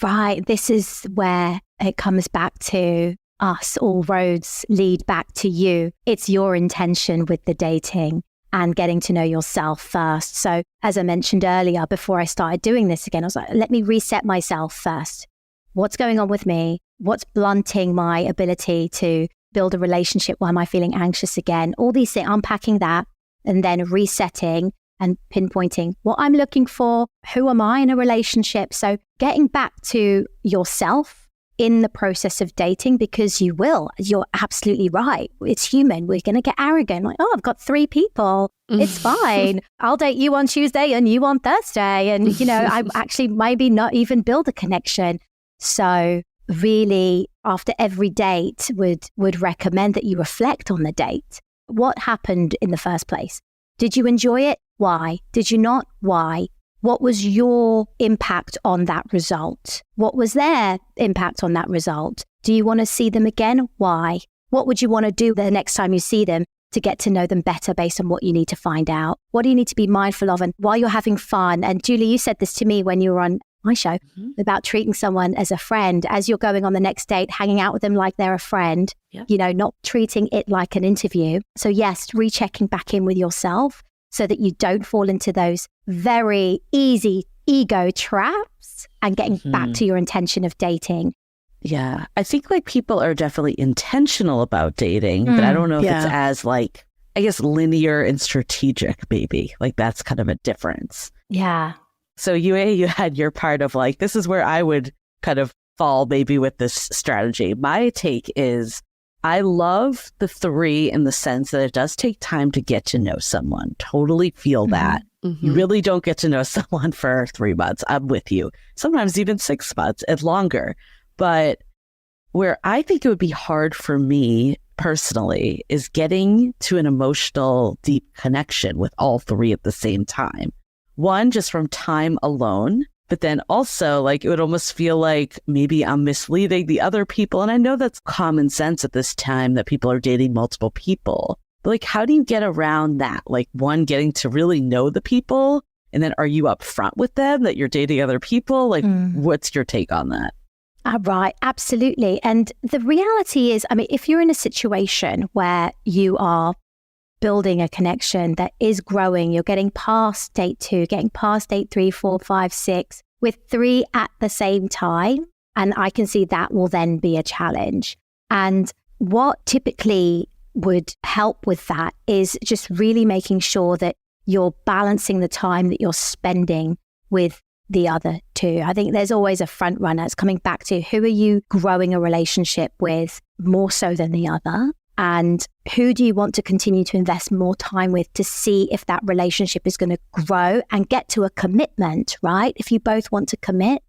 Right. This is where it comes back to us. All roads lead back to you. It's your intention with the dating and getting to know yourself first. So as I mentioned earlier, before I started doing this again, I was like, let me reset myself first. What's going on with me? What's blunting my ability to build a relationship? Why am I feeling anxious again? All these things, unpacking that and then resetting and pinpointing what I'm looking for. Who am I in a relationship? So getting back to yourself in the process of dating, because you're absolutely right. It's human. We're going to get arrogant. Like, oh, I've got 3 people. It's fine. I'll date you on Tuesday and you on Thursday. And, I actually maybe not even build a connection. So really, after every date, would recommend that you reflect on the date. What happened in the first place? Did you enjoy it? Why? Did you not? Why? What was your impact on that result? What was their impact on that result? Do you want to see them again? Why? What would you want to do the next time you see them to get to know them better based on what you need to find out? What do you need to be mindful of? And while you're having fun, and Julie, you said this to me when you were on my show about treating someone as a friend, as you're going on the next date, hanging out with them like they're a friend, not treating it like an interview. So yes, rechecking back in with yourself so that you don't fall into those very easy ego traps and getting back to your intention of dating. Yeah. I think people are definitely intentional about dating, but I don't know if it's as linear and strategic, maybe. That's kind of a difference. Yeah. So you had your part of this is where I would kind of fall maybe with this strategy. My take is I love the 3 in the sense that it does take time to get to know someone. Totally feel that. You really don't get to know someone for 3 months. I'm with you. Sometimes even 6 months and longer. But where I think it would be hard for me personally is getting to an emotional, deep connection with all 3 at the same time. One, just from time alone, but then also it would almost feel like maybe I'm misleading the other people. And I know that's common sense at this time that people are dating multiple people. But how do you get around that? One, getting to really know the people. And then are you upfront with them that you're dating other people? What's your take on that? Right, absolutely. And the reality is, if you're in a situation where you are building a connection that is growing, you're getting past date 2, getting past date 3, 4, 5, 6, with 3 at the same time. And I can see that will then be a challenge. And what typically would help with that is just really making sure that you're balancing the time that you're spending with the other 2. I think there's always a front runner. It's coming back to who are you growing a relationship with more so than the other? And who do you want to continue to invest more time with to see if that relationship is going to grow and get to a commitment, right? If you both want to commit.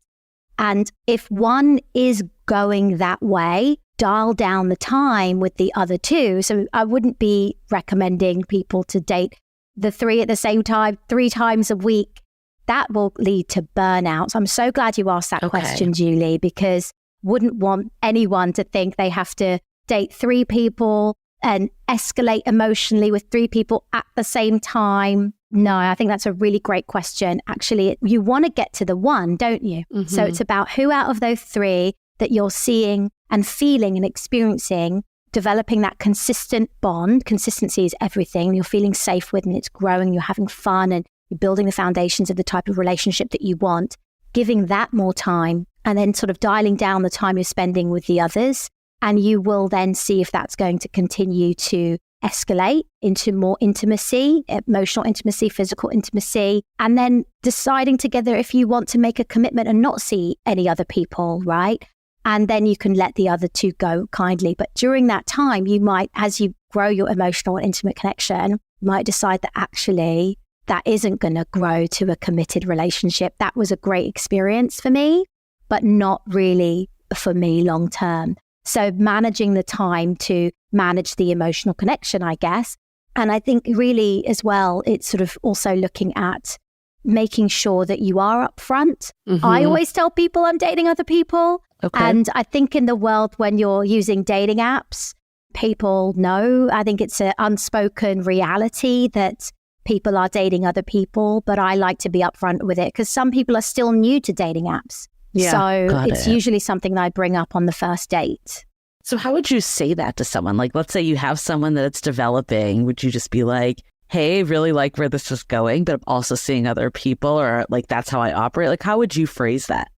And if one is going that way, dial down the time with the other 2. So I wouldn't be recommending people to date the 3 at the same time, 3 times a week. That will lead to burnout. So I'm so glad you asked that question, Julie, because wouldn't want anyone to think they have to date 3 people and escalate emotionally with 3 people at the same time. No, I think that's a really great question. Actually, you want to get to the one, don't you? So it's about who out of those 3 that you're seeing and feeling and experiencing, developing that consistent bond. Consistency is everything. You're feeling safe with and it's growing. You're having fun and you're building the foundations of the type of relationship that you want, giving that more time and then sort of dialing down the time you're spending with the others. And you will then see if that's going to continue to escalate into more intimacy, emotional intimacy, physical intimacy, and then deciding together if you want to make a commitment and not see any other people, right? And then you can let the other 2 go kindly. But during that time, you might, as you grow your emotional and intimate connection, you might decide that actually that isn't going to grow to a committed relationship. That was a great experience for me, but not really for me long term. So managing the time to manage the emotional connection, I guess. And I think really as well, it's sort of also looking at making sure that you are upfront. I always tell people I'm dating other people. And I think in the world when you're using dating apps, people know. I think it's an unspoken reality that people are dating other people, but I like to be upfront with it because some people are still new to dating apps. Yeah, So got it's it. usually something that I bring up on the first date. So how would you say that to someone? Like, let's say you have someone that's developing. Would you just be like, hey, really like where this is going, but I'm also seeing other people, or like, that's how I operate? Like, how would you phrase that?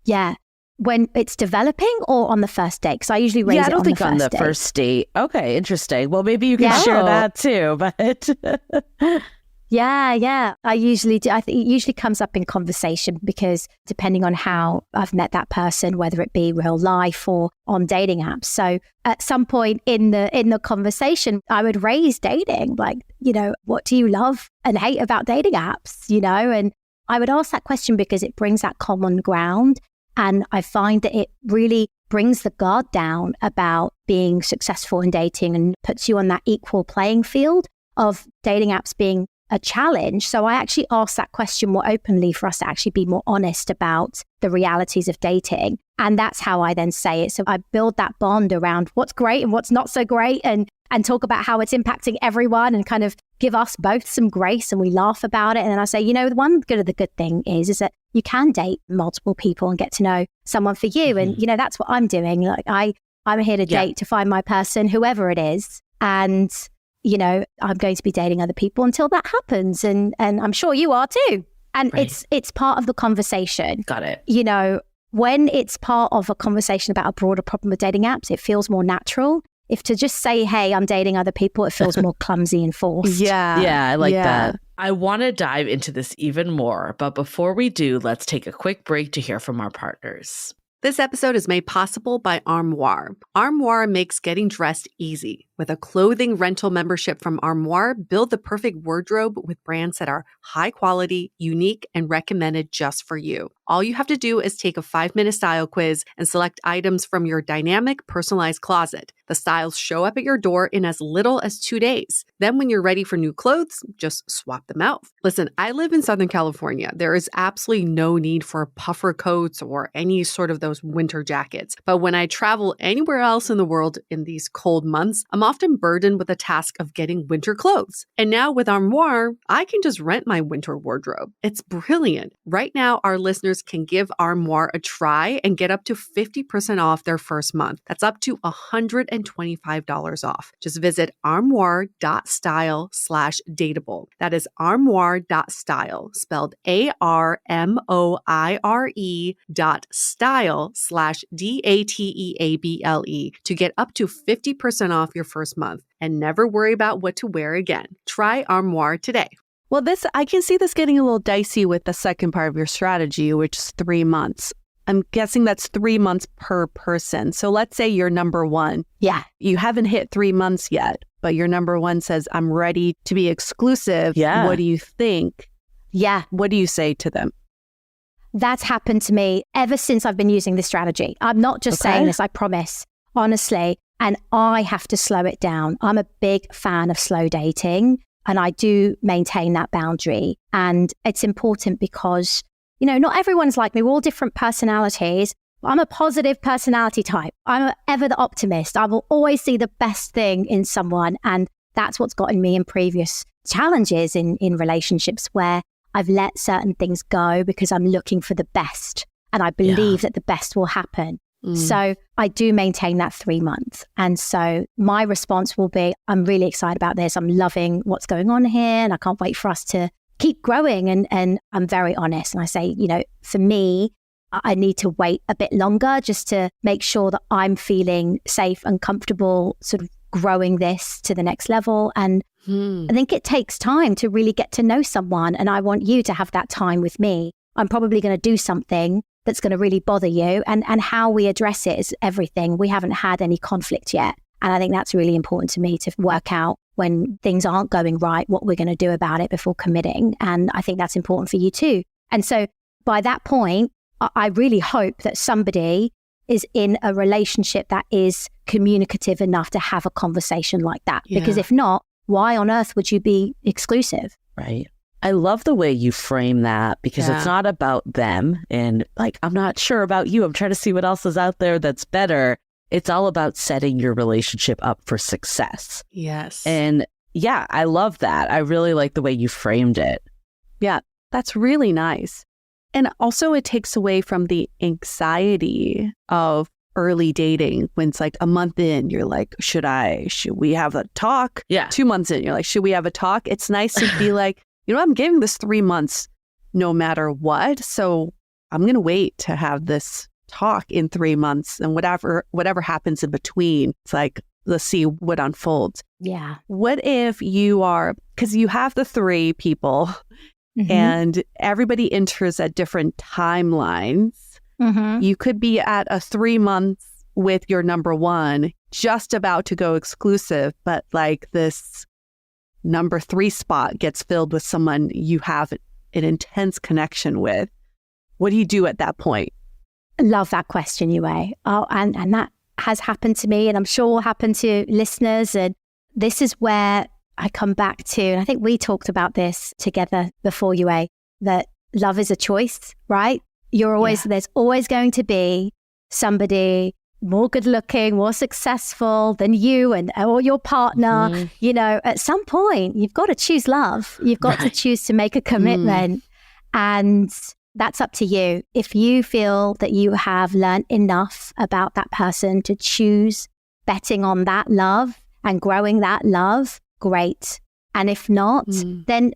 Yeah. When it's developing or on the first date? Because I usually raise Yeah, I it don't on think the on first the date. first date. Okay, interesting. Well, maybe you can Yeah. share that too, but Yeah. I usually do. I think it usually comes up in conversation because depending on how I've met that person, whether it be real life or on dating apps. So at some point in the conversation, I would raise dating, like, what do you love and hate about dating apps, and I would ask that question because it brings that common ground. And I find that it really brings the guard down about being successful in dating and puts you on that equal playing field of dating apps being a challenge. So I actually asked that question more openly for us to actually be more honest about the realities of dating. And that's how I then say it. So I build that bond around what's great and what's not so great and talk about how it's impacting everyone and kind of give us both some grace, and we laugh about it. And then I say, the good thing is that you can date multiple people and get to know someone for you. And, that's what I'm doing. Like I'm here to date, to find my person, whoever it is. And I'm going to be dating other people until that happens. And I'm sure you are too. And Right. it's part of the conversation. got it. When it's part of a conversation about a broader problem with dating apps, it feels more natural. If to just say, hey, I'm dating other people, it feels more clumsy and forced. Yeah, I like that. I want to dive into this even more, but before we do, let's take a quick break to hear from our partners. This episode is made possible by Armoire. Armoire makes getting dressed easy. With a clothing rental membership from Armoire, build the perfect wardrobe with brands that are high quality, unique, and recommended just for you. All you have to do is take a 5-minute style quiz and select items from your dynamic, personalized closet. The styles show up at your door in as little as 2 days. Then when you're ready for new clothes, just swap them out. Listen, I live in Southern California. There is absolutely no need for puffer coats or any sort of those winter jackets. But when I travel anywhere else in the world in these cold months, I'm often burdened with the task of getting winter clothes. And now with Armoire, I can just rent my winter wardrobe. It's brilliant. Right now, our listeners can give Armoire a try and get up to 50% off their first month. That's up to $125 off. Just visit armoire.style/dateable. That is armoire.style, spelled ARMOIRE.style/DATEABLE to get up to 50% off your first month and never worry about what to wear again. Try Armoire today. Well, I can see this getting a little dicey with the second part of your strategy, which is 3 months. I'm guessing that's 3 months per person. So let's say you're number one. Yeah. You haven't hit 3 months yet, but your number one says, I'm ready to be exclusive. Yeah. What do you think? Yeah. What do you say to them? That's happened to me ever since I've been using this strategy. I'm not just saying this, I promise, honestly. And I have to slow it down. I'm a big fan of slow dating, and I do maintain that boundary. And it's important because, not everyone's like me. We're all different personalities. I'm a positive personality type. I'm ever the optimist. I will always see the best thing in someone. And that's what's gotten me in previous challenges in relationships where I've let certain things go because I'm looking for the best. And I believe that the best will happen. So I do maintain that 3 months. And so my response will be, I'm really excited about this. I'm loving what's going on here. And I can't wait for us to keep growing. And I'm very honest. And I say, for me, I need to wait a bit longer just to make sure that I'm feeling safe and comfortable sort of growing this to the next level. And I think it takes time to really get to know someone. And I want you to have that time with me. I'm probably going to do something that's going to really bother you. And how we address it is everything. We haven't had any conflict yet. And I think that's really important to me to work out when things aren't going right, what we're going to do about it before committing. And I think that's important for you too. And so by that point, I really hope that somebody is in a relationship that is communicative enough to have a conversation like that. Yeah. Because if not, why on earth would you be exclusive? Right. I love the way you frame that because it's not about them. And I'm not sure about you. I'm trying to see what else is out there that's better. It's all about setting your relationship up for success. Yes. And yeah, I love that. I really like the way you framed it. Yeah, that's really nice. And also it takes away from the anxiety of early dating when it's like a month in, you're like, should we have a talk? Yeah. 2 months in, you're like, should we have a talk? It's nice to be like, I'm giving this 3 months no matter what. So I'm going to wait to have this talk in 3 months, and whatever happens in between, it's like, let's see what unfolds. Yeah. What if because you have the 3 people and everybody enters at different timelines. You could be at a 3 months with your number 1, just about to go exclusive, but like this number 3 spot gets filled with someone you have an intense connection with. What do you do at that point? Love that question, Yue. Oh, and that has happened to me, and I'm sure will happen to listeners. And this is where I come back to, and I think we talked about this together before, Yue, that love is a choice, right? There's always going to be somebody more good looking, more successful than you or your partner. At some point, you've got to choose love. You've got to choose to make a commitment. And that's up to you. If you feel that you have learned enough about that person to choose betting on that love and growing that love, great. And if not, then,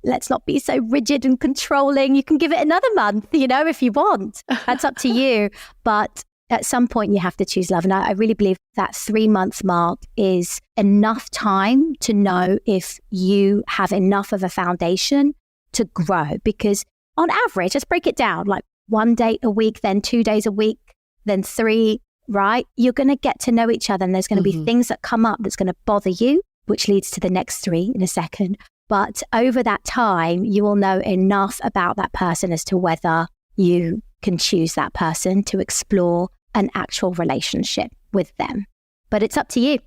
let's not be so rigid and controlling. You can give it another month, if you want. That's up to you. But at some point, you have to choose love. And I really believe that 3-month mark is enough time to know if you have enough of a foundation to grow. Because on average, let's break it down, like 1 date a week, then 2 days a week, then 3, right? You're going to get to know each other, and there's going to be things that come up that's going to bother you, which leads to the next 3 in a second. But over that time, you will know enough about that person as to whether you can choose that person to explore an actual relationship with them. But it's up to you.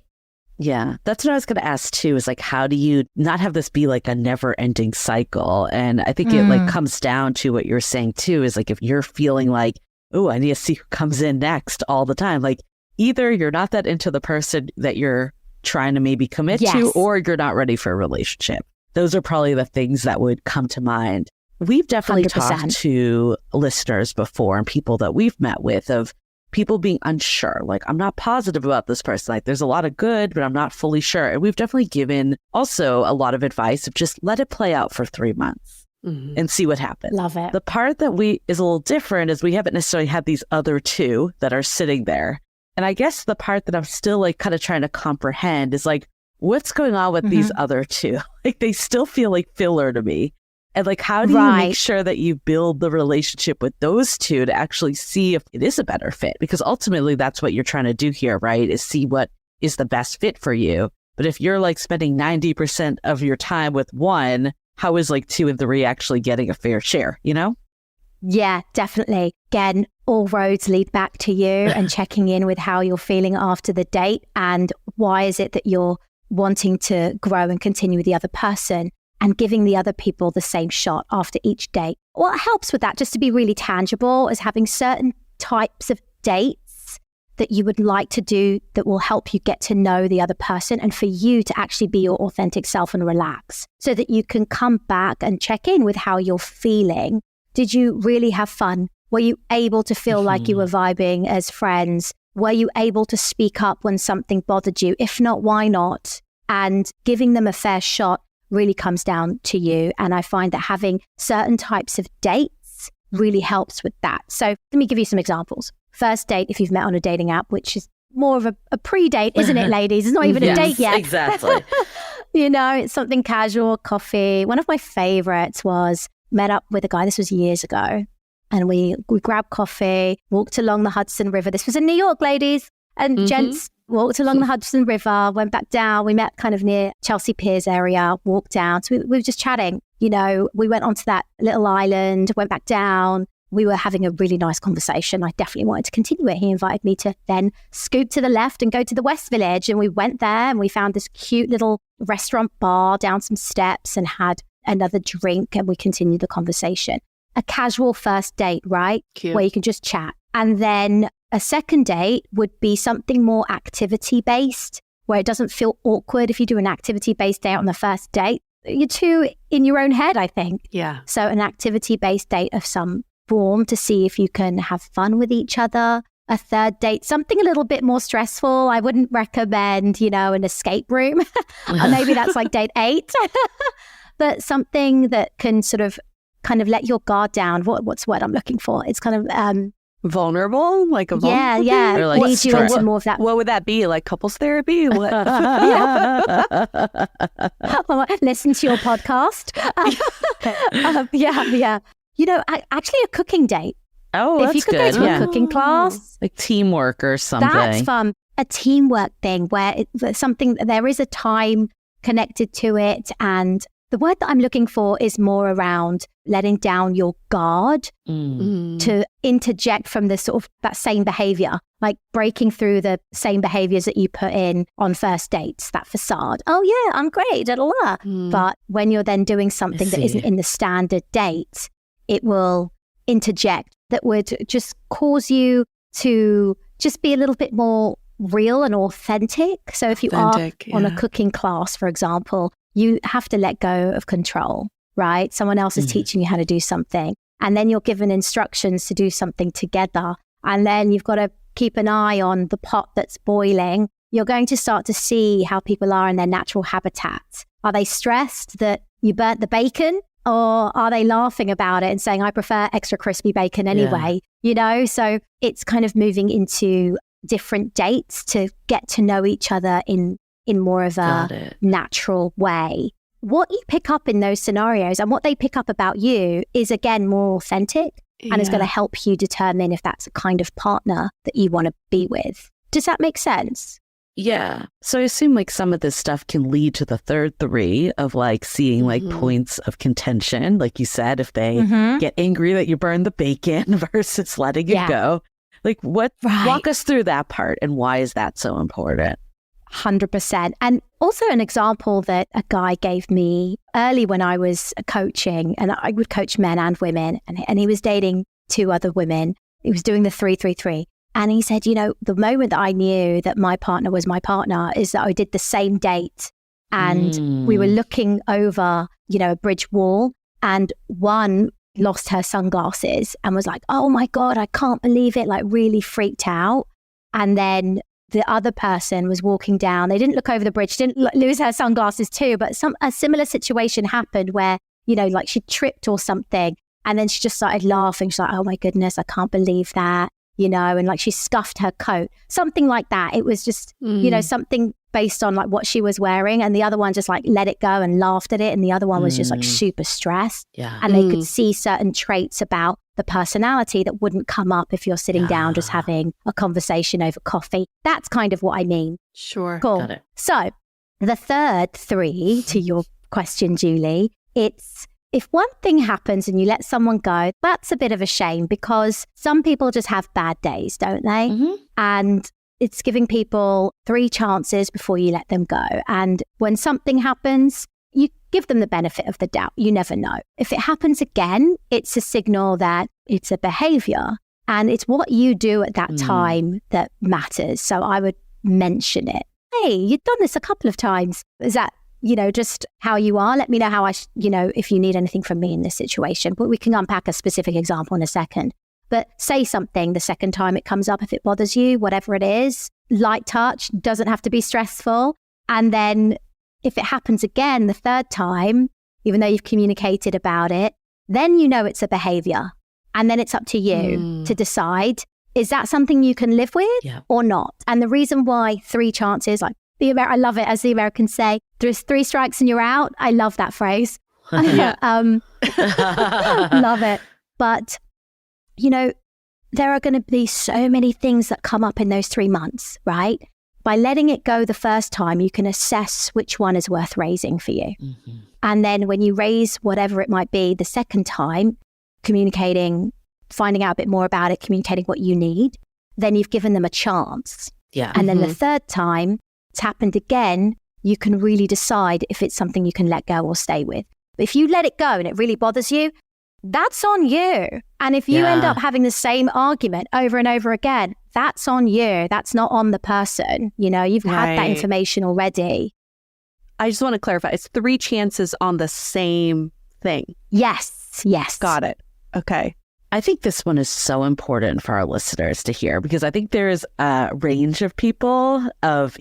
Yeah, that's what I was going to ask too, is like, how do you not have this be like a never ending cycle? And I think it like comes down to what you're saying too, is like, if you're feeling like, oh, I need to see who comes in next all the time, like either you're not that into the person that you're trying to maybe commit to, or you're not ready for a relationship. Those are probably the things that would come to mind. We've definitely 100%. talked to listeners before and people that we've met with of people being unsure. Like, I'm not positive about this person. Like, there's a lot of good, but I'm not fully sure. And we've definitely given also a lot of advice of just let it play out for 3 months and see what happens. Love it. The part that is a little different is we haven't necessarily had these other 2 that are sitting there. And I guess the part that I'm still like kind of trying to comprehend is like, what's going on with these other 2? Like, they still feel like filler to me. And like, how do you make sure that you build the relationship with those 2 to actually see if it is a better fit? Because ultimately that's what you're trying to do here, right? Is see what is the best fit for you. But if you're like spending 90% of your time with 1, how is like 2 and 3 actually getting a fair share, Yeah, definitely. Again, all roads lead back to you and checking in with how you're feeling after the date and why is it that you're wanting to grow and continue with the other person, and giving the other people the same shot after each date. What helps with that, just to be really tangible, is having certain types of dates that you would like to do that will help you get to know the other person and for you to actually be your authentic self and relax, so that you can come back and check in with how you're feeling. Did you really have fun? Were you able to feel like you were vibing as friends? Were you able to speak up when something bothered you? If not, why not? And giving them a fair shot really comes down to you. And I find that having certain types of dates really helps with that. So let me give you some examples. First date, if you've met on a dating app, which is more of a pre-date, isn't it, ladies? It's not even a date yet. Exactly. It's something casual, coffee. One of my favorites was met up with a guy, this was years ago, and we grabbed coffee, walked along the Hudson River. This was in New York, ladies and gents. Walked along the Hudson River, went back down. We met kind of near Chelsea Piers area, walked down. So we were just chatting. We went onto that little island, went back down. We were having a really nice conversation. I definitely wanted to continue it. He invited me to then scoop to the left and go to the West Village. And we went there and we found this cute little restaurant bar down some steps and had another drink, and we continued the conversation. A casual first date, right? Cute. Where you can just chat. And then a second date would be something more activity-based, where it doesn't feel awkward if you do an activity-based date on the first date. you're too in your own head, I think. Yeah. So an activity-based date of some form to see if you can have fun with each other. A third date, something a little bit more stressful. I wouldn't recommend, an escape room. Maybe that's like date 8. But something that can sort of kind of let your guard down. What's the word I'm looking for? It's kind of vulnerable, like a vulnerable yeah. Or like leads you into more of that. What would that be? Like couples therapy? What? Well, listen to your podcast. Yeah. Actually, a cooking date. Oh, if you could go to a cooking class, like teamwork or something. That's fun. A teamwork thing where there is a time connected to it, and the word that I'm looking for is more around letting down your guard to interject from the sort of that same behavior, like breaking through the same behaviors that you put in on first dates, that facade. Oh yeah, I'm great, blah, blah, blah. But when you're then doing something that isn't in the standard date, it will interject that would just cause you to just be a little bit more real and authentic. So if you are on a cooking class, for example, you have to let go of control, right? Someone else is teaching you how to do something, and then you're given instructions to do something together. And then you've got to keep an eye on the pot that's boiling. You're going to start to see how people are in their natural habitat. Are they stressed that you burnt the bacon? Or are they laughing about it and saying, I prefer extra crispy bacon anyway? So it's kind of moving into different dates to get to know each other in more of a natural way. What you pick up in those scenarios and what they pick up about you is, again, more authentic and is going to help you determine if that's a kind of partner that you want to be with. Does that make sense? Yeah. So I assume like some of this stuff can lead to the third 3 of like seeing like points of contention. Like you said, if they get angry that you burned the bacon versus letting it go. Like walk us through that part and why is that so important? 100%. And also an example that a guy gave me early when I was coaching, and I would coach men and women, and he was dating 2 other women. He was doing the 3-3-3. And he said, the moment that I knew that my partner was my partner is that I did the same date and we were looking over, a bridge wall, and one lost her sunglasses and was like, oh my God, I can't believe it, like really freaked out. And then the other person was walking down. They didn't look over the bridge, didn't lose her sunglasses too, but a similar situation happened where, like she tripped or something. And then she just started laughing. She's like, oh my goodness, I can't believe that. And like she scuffed her coat, something like that. It was just, something based on like what she was wearing. And the other one just like let it go and laughed at it. And the other one was just like super stressed. Yeah. And they could see certain traits about the personality that wouldn't come up if you're sitting down just having a conversation over coffee. That's kind of what I mean. Sure. Cool. Got it. So the third 3 to your question, Julie, it's if one thing happens and you let someone go, that's a bit of a shame because some people just have bad days, don't they? And it's giving people 3 chances before you let them go. And when something happens, you give them the benefit of the doubt. You never know. If it happens again, it's a signal that it's a behavior and it's what you do at that time that matters. So I would mention it. Hey, you've done this a couple of times. Is that just how you are? Let me know how if you need anything from me in this situation. But we can unpack a specific example in a second. But say something the second time it comes up if it bothers you, whatever it is. Light touch, doesn't have to be stressful. And then if it happens again the third time, even though you've communicated about it, then it's a behavior. And then it's up to you to decide, is that something you can live with or not? And the reason why 3 chances, like I love it, as the Americans say, there's 3 strikes and you're out. I love that phrase. Love it. But, there are going to be so many things that come up in those 3 months, right? By letting it go the first time, you can assess which one is worth raising for you. And then when you raise whatever it might be the second time, communicating, finding out a bit more about it, communicating what you need, then you've given them a chance. Yeah. And then the third time, it's happened again, you can really decide if it's something you can let go or stay with. But if you let it go and it really bothers you, that's on you. And if you end up having the same argument over and over again, that's on you. That's not on the person. You've had that information already. I just want to clarify. It's 3 chances on the same thing. Yes. Got it. Okay. I think this one is so important for our listeners to hear, because I think there's a range of people of,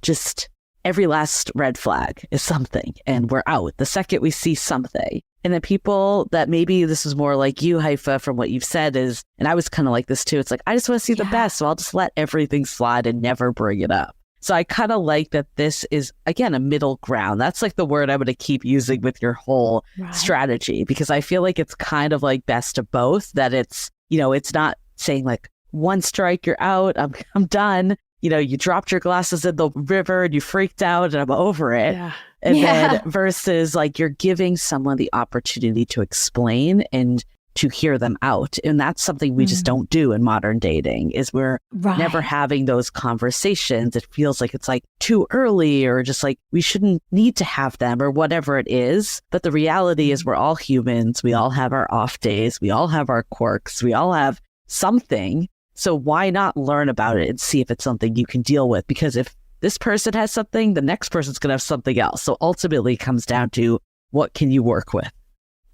just every last red flag is something and we're out the second we see something. And then people that maybe this is more like you, Haifa, from what you've said is, and I was kind of like this too. It's like, I just want to see the best. So I'll just let everything slide and never bring it up. So I kind of like that this is, again, a middle ground. That's like the word I'm going to keep using with your whole strategy, because I feel like it's kind of like best of both, that it's, it's not saying like one strike, you're out, I'm done. You dropped your glasses in the river and you freaked out and I'm over it. Yeah. And then versus like you're giving someone the opportunity to explain and to hear them out. And that's something we just don't do in modern dating, is we're never having those conversations. It feels like it's like too early, or just like we shouldn't need to have them, or whatever it is. But the reality is we're all humans. We all have our off days. We all have our quirks. We all have something. So why not learn about it and see if it's something you can deal with? Because if this person has something, the next person's going to have something else. So ultimately it comes down to, what can you work with?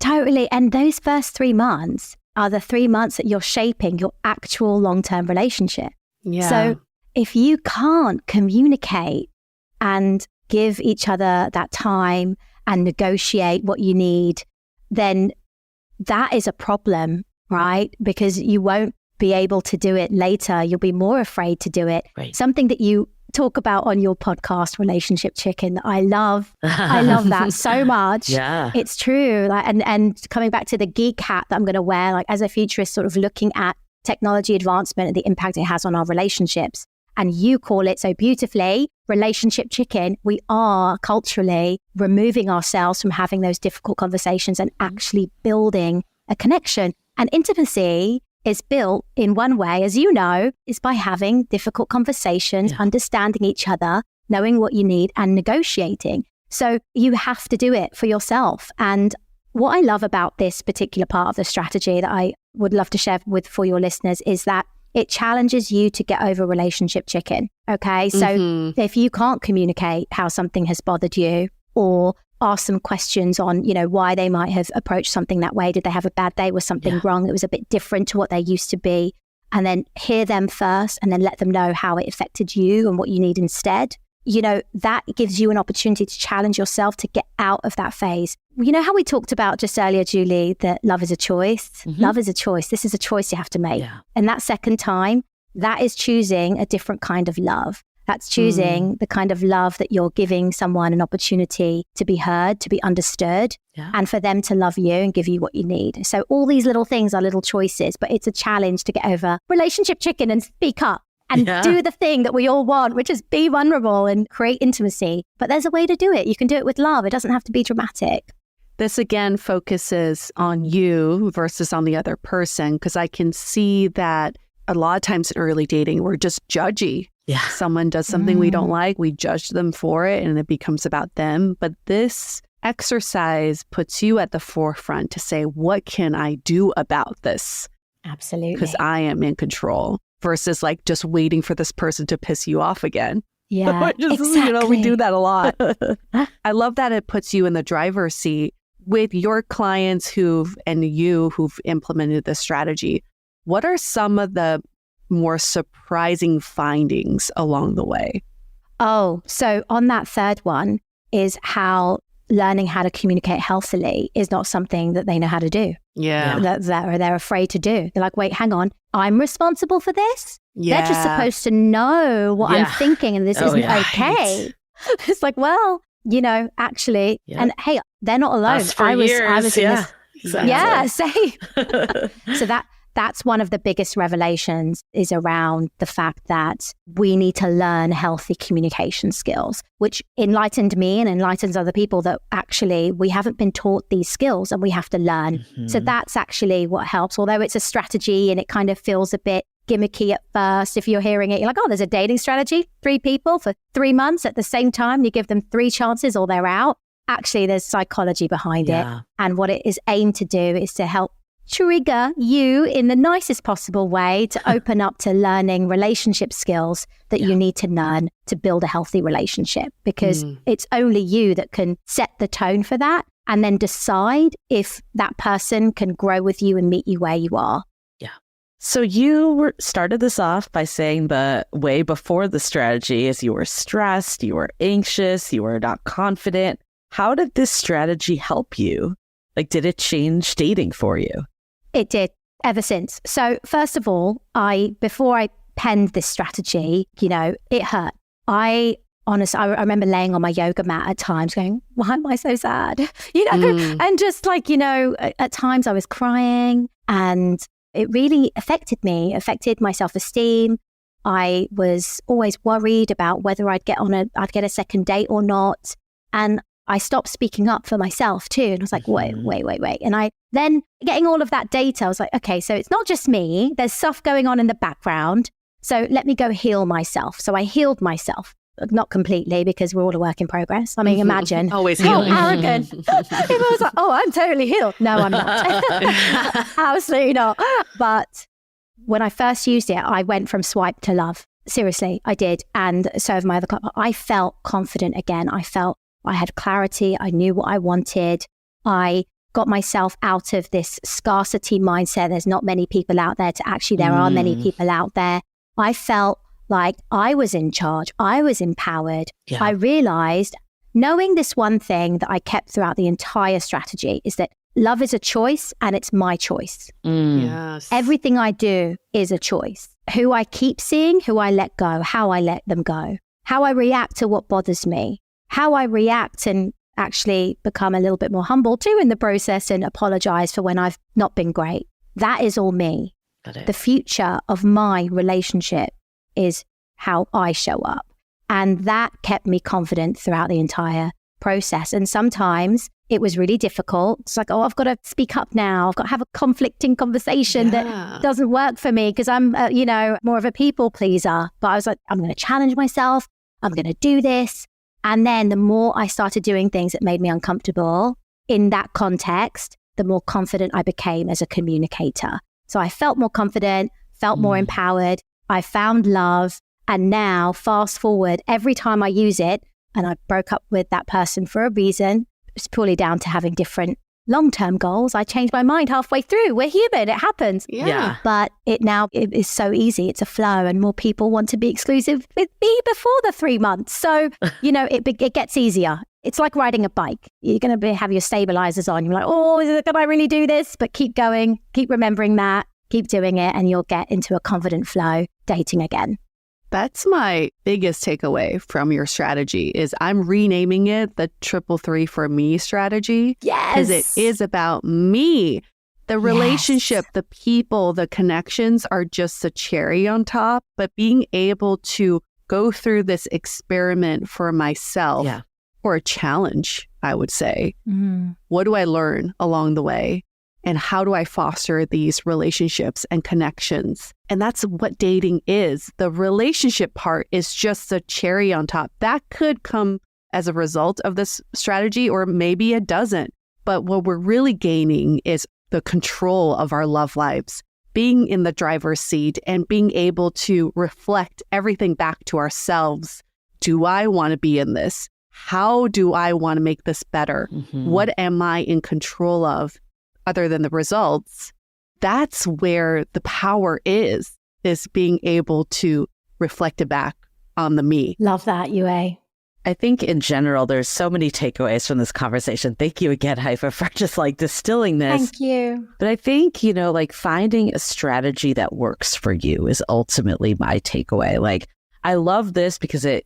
Totally. And those first 3 months are the 3 months that you're shaping your actual long-term relationship. Yeah. So if you can't communicate and give each other that time and negotiate what you need, then that is a problem, right? Because you won't be able to do it later. You'll be more afraid to do it. Right. Something that you talk about on your podcast, Relationship Chicken, I love that so much. Yeah. It's true. Like, and coming back to the geek hat that I'm going to wear, like as a futurist, sort of looking at technology advancement and the impact it has on our relationships. And you call it so beautifully, Relationship Chicken. We are culturally removing ourselves from having those difficult conversations and actually building a connection. And intimacy is built in one way, as you know, is by having difficult conversations, understanding each other, knowing what you need, and negotiating. So you have to do it for yourself. And what I love about this particular part of the strategy that I would love to share for your listeners is that it challenges you to get over Relationship Chicken. Okay. So if you can't communicate how something has bothered you, or ask some questions on, why they might have approached something that way. Did they have a bad day? Was something wrong that was a bit different to what they used to be? And then hear them first and then let them know how it affected you and what you need instead. That gives you an opportunity to challenge yourself to get out of that phase. You know how we talked about just earlier, Julie, that love is a choice? Love is a choice. This is a choice you have to make. Yeah. And that second time, that is choosing a different kind of love. That's choosing the kind of love that you're giving someone an opportunity to be heard, to be understood, and for them to love you and give you what you need. So all these little things are little choices, but it's a challenge to get over Relationship Chicken and speak up and do the thing that we all want, which is be vulnerable and create intimacy. But there's a way to do it. You can do it with love. It doesn't have to be dramatic. This again focuses on you versus on the other person, because I can see that a lot of times in early dating, we're just judgy. Yeah. Someone does something we don't like, we judge them for it, and it becomes about them. But this exercise puts you at the forefront to say, what can I do about this? Absolutely. Because I am in control, versus like just waiting for this person to piss you off again. Yeah, exactly. We do that a lot. I love that it puts you in the driver's seat with your clients who've implemented this strategy. What are some of the more surprising findings along the way? Oh, so on that third one is how learning how to communicate healthily is not something that they know how to do. Yeah. That they're afraid to do. They're like, wait, hang on, I'm responsible for this? Yeah. They're just supposed to know what I'm thinking, and this isn't okay. It's like, well, actually, and hey, they're not alone. I was in this. Exactly. Yeah, same. So that's one of the biggest revelations, is around the fact that we need to learn healthy communication skills, which enlightened me and enlightens other people that actually we haven't been taught these skills and we have to learn. So that's actually what helps. Although it's a strategy and it kind of feels a bit gimmicky at first. If you're hearing it, you're like, oh, there's a dating strategy, 3 people for 3 months at the same time. You give them 3 chances or they're out. Actually, there's psychology behind it. And what it is aimed to do is to help trigger you in the nicest possible way to open up to learning relationship skills that you need to learn to build a healthy relationship, because it's only you that can set the tone for that and then decide if that person can grow with you and meet you where you are. Yeah. So you started this off by saying the way before the strategy is you were stressed, you were anxious, you were not confident. How did this strategy help you? Like, did it change dating for you? It did, ever since. So first of all, before I penned this strategy, it hurt. I remember laying on my yoga mat at times going, why am I so sad? And just like, at times I was crying, and it really affected me, affected my self-esteem. I was always worried about whether I'd get a second date or not. And I stopped speaking up for myself too. And I was like, wait. And I then getting all of that data, I was like, okay, so it's not just me. There's stuff going on in the background. So let me go heal myself. So I healed myself. Not completely, because we're all a work in progress. I mean, imagine always how healing. arrogant. People was like, oh, I'm totally healed. No, I'm not. Absolutely not. But when I first used it, I went from swipe to love. Seriously, I did. And so have my other couple. I felt confident again. I felt I had clarity. I knew what I wanted. I got myself out of this scarcity mindset. There's not many people out there to actually, there are many people out there. I felt like I was in charge. I was empowered. Yeah. I realized, knowing this one thing that I kept throughout the entire strategy, is that love is a choice, and it's my choice. Yes. Everything I do is a choice. Who I keep seeing, who I let go, how I let them go, how I react to what bothers me, how I react and actually become a little bit more humble too in the process and apologize for when I've not been great. That is all me. Got it. The future of my relationship is how I show up. And that kept me confident throughout the entire process. And sometimes it was really difficult. It's like, oh, I've got to speak up now. I've got to have a conflicting conversation that doesn't work for me because I'm, more of a people pleaser. But I was like, I'm going to challenge myself. I'm going to do this. And then the more I started doing things that made me uncomfortable in that context, the more confident I became as a communicator. So I felt more confident, felt more empowered. I found love. And now, fast forward, every time I use it, and I broke up with that person for a reason, it's purely down to having different long-term goals. I changed my mind halfway through. We're human. It happens. Yeah. But it is so easy. It's a flow, and more people want to be exclusive with me before the 3 months. So, it gets easier. It's like riding a bike. You're going to have your stabilizers on. You're like, oh, can I really do this? But keep going. Keep remembering that. Keep doing it, and you'll get into a confident flow dating again. That's my biggest takeaway from your strategy is I'm renaming it the 333 for me strategy. Yes. Because it is about me. The relationship, the people, the connections are just the cherry on top. But being able to go through this experiment for myself or a challenge, I would say. What do I learn along the way? And how do I foster these relationships and connections? And that's what dating is. The relationship part is just the cherry on top. That could come as a result of this strategy, or maybe it doesn't. But what we're really gaining is the control of our love lives, being in the driver's seat and being able to reflect everything back to ourselves. Do I want to be in this? How do I want to make this better? What am I in control of? Other than the results, that's where the power is being able to reflect it back on the me. Love that, Yue. I think in general, there's so many takeaways from this conversation. Thank you again, Haifa, for just distilling this. Thank you. But I think, finding a strategy that works for you is ultimately my takeaway. I love this because it,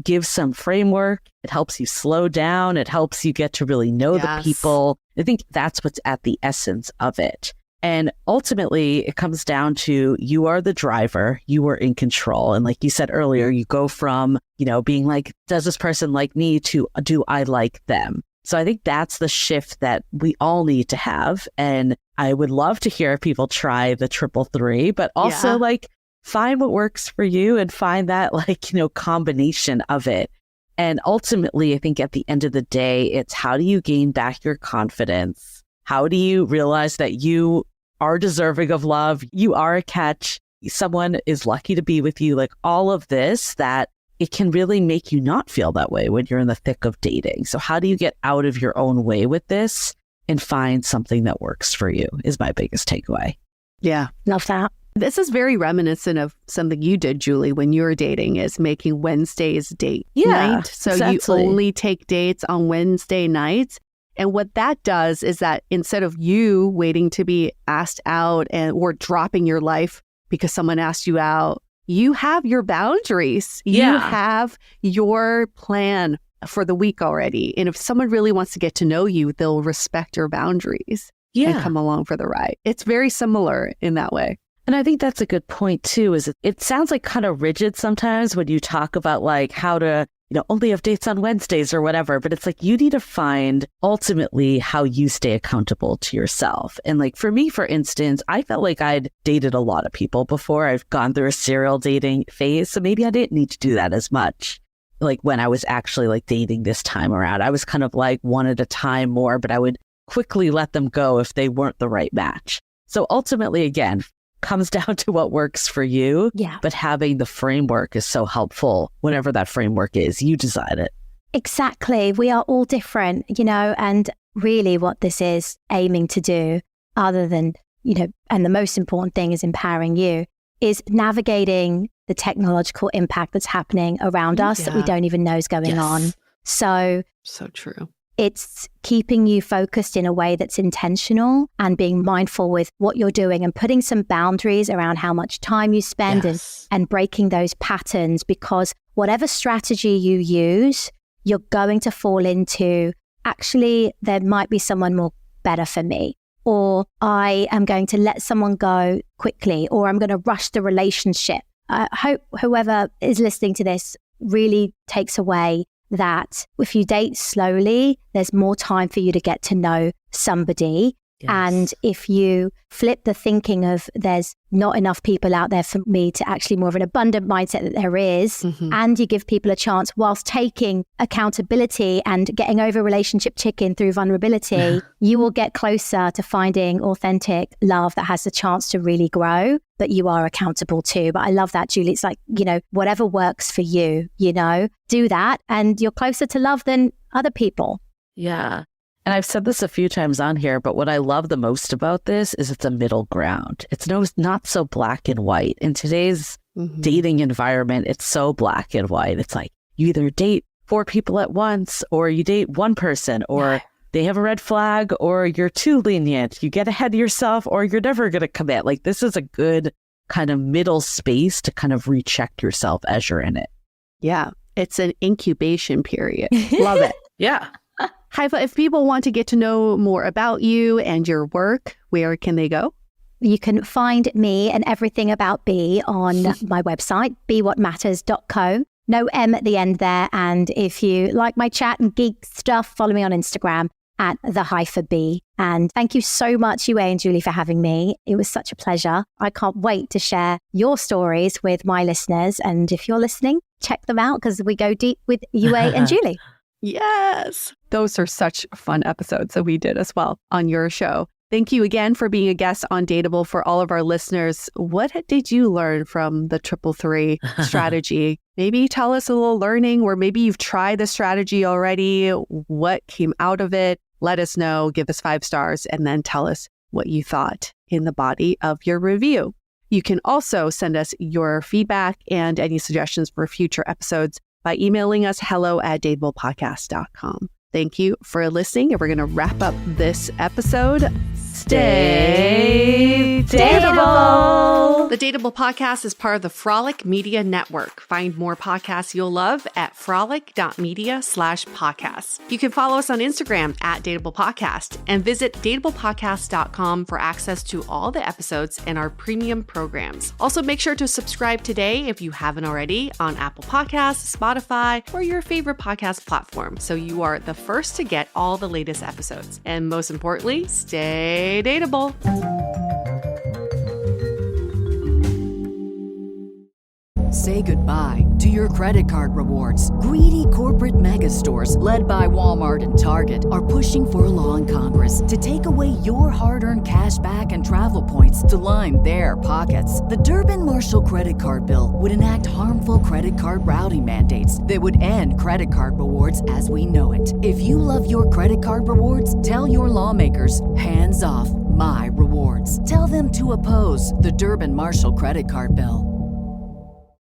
gives some framework. It helps you slow down. It helps you get to really know the people. I think that's what's at the essence of it. And ultimately, it comes down to you are the driver. You are in control. And like you said earlier, you go from, being like, does this person like me to do I like them? So I think that's the shift that we all need to have. And I would love to hear people try the 333, but also find what works for you and find that combination of it. And ultimately, I think at the end of the day, it's how do you gain back your confidence? How do you realize that you are deserving of love? You are a catch. Someone is lucky to be with you. Like all of this, that it can really make you not feel that way when you're in the thick of dating. So how do you get out of your own way with this and find something that works for you is my biggest takeaway. Yeah. Love that. This is very reminiscent of something you did, Julie, when you were dating, is making Wednesdays date night. So exactly. You only take dates on Wednesday nights. And what that does is that instead of you waiting to be asked out or dropping your life because someone asked you out, you have your boundaries. Yeah. You have your plan for the week already. And if someone really wants to get to know you, they'll respect your boundaries and come along for the ride. It's very similar in that way. And I think that's a good point too, is it sounds like kind of rigid sometimes when you talk about like how to, only have dates on Wednesdays or whatever, but it's like you need to find ultimately how you stay accountable to yourself. And like for me, for instance, I felt like I'd dated a lot of people before. I've gone through a serial dating phase, so maybe I didn't need to do that as much. Like when I was actually like dating this time around, I was kind of like one at a time more, but I would quickly let them go if they weren't the right match. So ultimately, again, comes down to what works for you. Yeah. But having the framework is so helpful. Whatever that framework is, you decide it. Exactly. We are all different, and really what this is aiming to do, other than, and the most important thing is empowering you, is navigating the technological impact that's happening around us that we don't even know is going on. So true. It's keeping you focused in a way that's intentional and being mindful with what you're doing and putting some boundaries around how much time you spend and breaking those patterns, because whatever strategy you use, you're going to fall into, actually, there might be someone more better for me, or I am going to let someone go quickly, or I'm going to rush the relationship. I hope whoever is listening to this really takes away that if you date slowly, there's more time for you to get to know somebody. Yes. And if you flip the thinking of there's not enough people out there for me, to actually more of an abundant mindset that there is, and you give people a chance whilst taking accountability and getting over relationship chicken through vulnerability, you will get closer to finding authentic love that has the chance to really grow, but you are accountable too. But I love that, Julie. It's like, whatever works for you, do that, and you're closer to love than other people. Yeah. And I've said this a few times on here, but what I love the most about this is it's a middle ground. It's not so black and white. In today's dating environment, it's so black and white. It's like you either date 4 people at once, or you date one person, or they have a red flag, or you're too lenient. You get ahead of yourself, or you're never going to commit. Like this is a good kind of middle space to kind of recheck yourself as you're in it. Yeah. It's an incubation period. Love it. Yeah. Haifa, if people want to get to know more about you and your work, where can they go? You can find me and everything about B on my website, bewhatmatters.co. No M at the end there. And if you like my chat and geek stuff, follow me on Instagram at the Haifa B. And thank you so much, Yue and Julie, for having me. It was such a pleasure. I can't wait to share your stories with my listeners. And if you're listening, check them out, because we go deep with Yue and Julie. Yes. Those are such fun episodes that we did as well on your show. Thank you again for being a guest on Dateable. For all of our listeners, what did you learn from the 333 strategy? Maybe tell us a little learning, or maybe you've tried the strategy already. What came out of it? Let us know, give us 5 stars, and then tell us what you thought in the body of your review. You can also send us your feedback and any suggestions for future episodes by emailing us hello@dateablepodcast.com. Thank you for listening, and we're going to wrap up this episode. Stay dateable! The Dateable Podcast is part of the Frolic Media Network. Find more podcasts you'll love at frolic.media/podcasts. You can follow us on Instagram at Dateable Podcast, and visit dateablepodcast.com for access to all the episodes and our premium programs. Also, make sure to subscribe today if you haven't already on Apple Podcasts, Spotify, or your favorite podcast platform, so you are the first to get all the latest episodes. And most importantly, stay dateable. say goodbye to your credit card rewards. Greedy corporate mega stores, led by Walmart and Target, are pushing for a law in Congress to take away your hard-earned cash back and travel points to line their pockets. The Durbin-Marshall credit card bill would enact harmful credit card routing mandates that would end credit card rewards as we know it. If you love your credit card rewards, tell your lawmakers, hands off my rewards. Tell them to oppose the Durbin-Marshall credit card bill.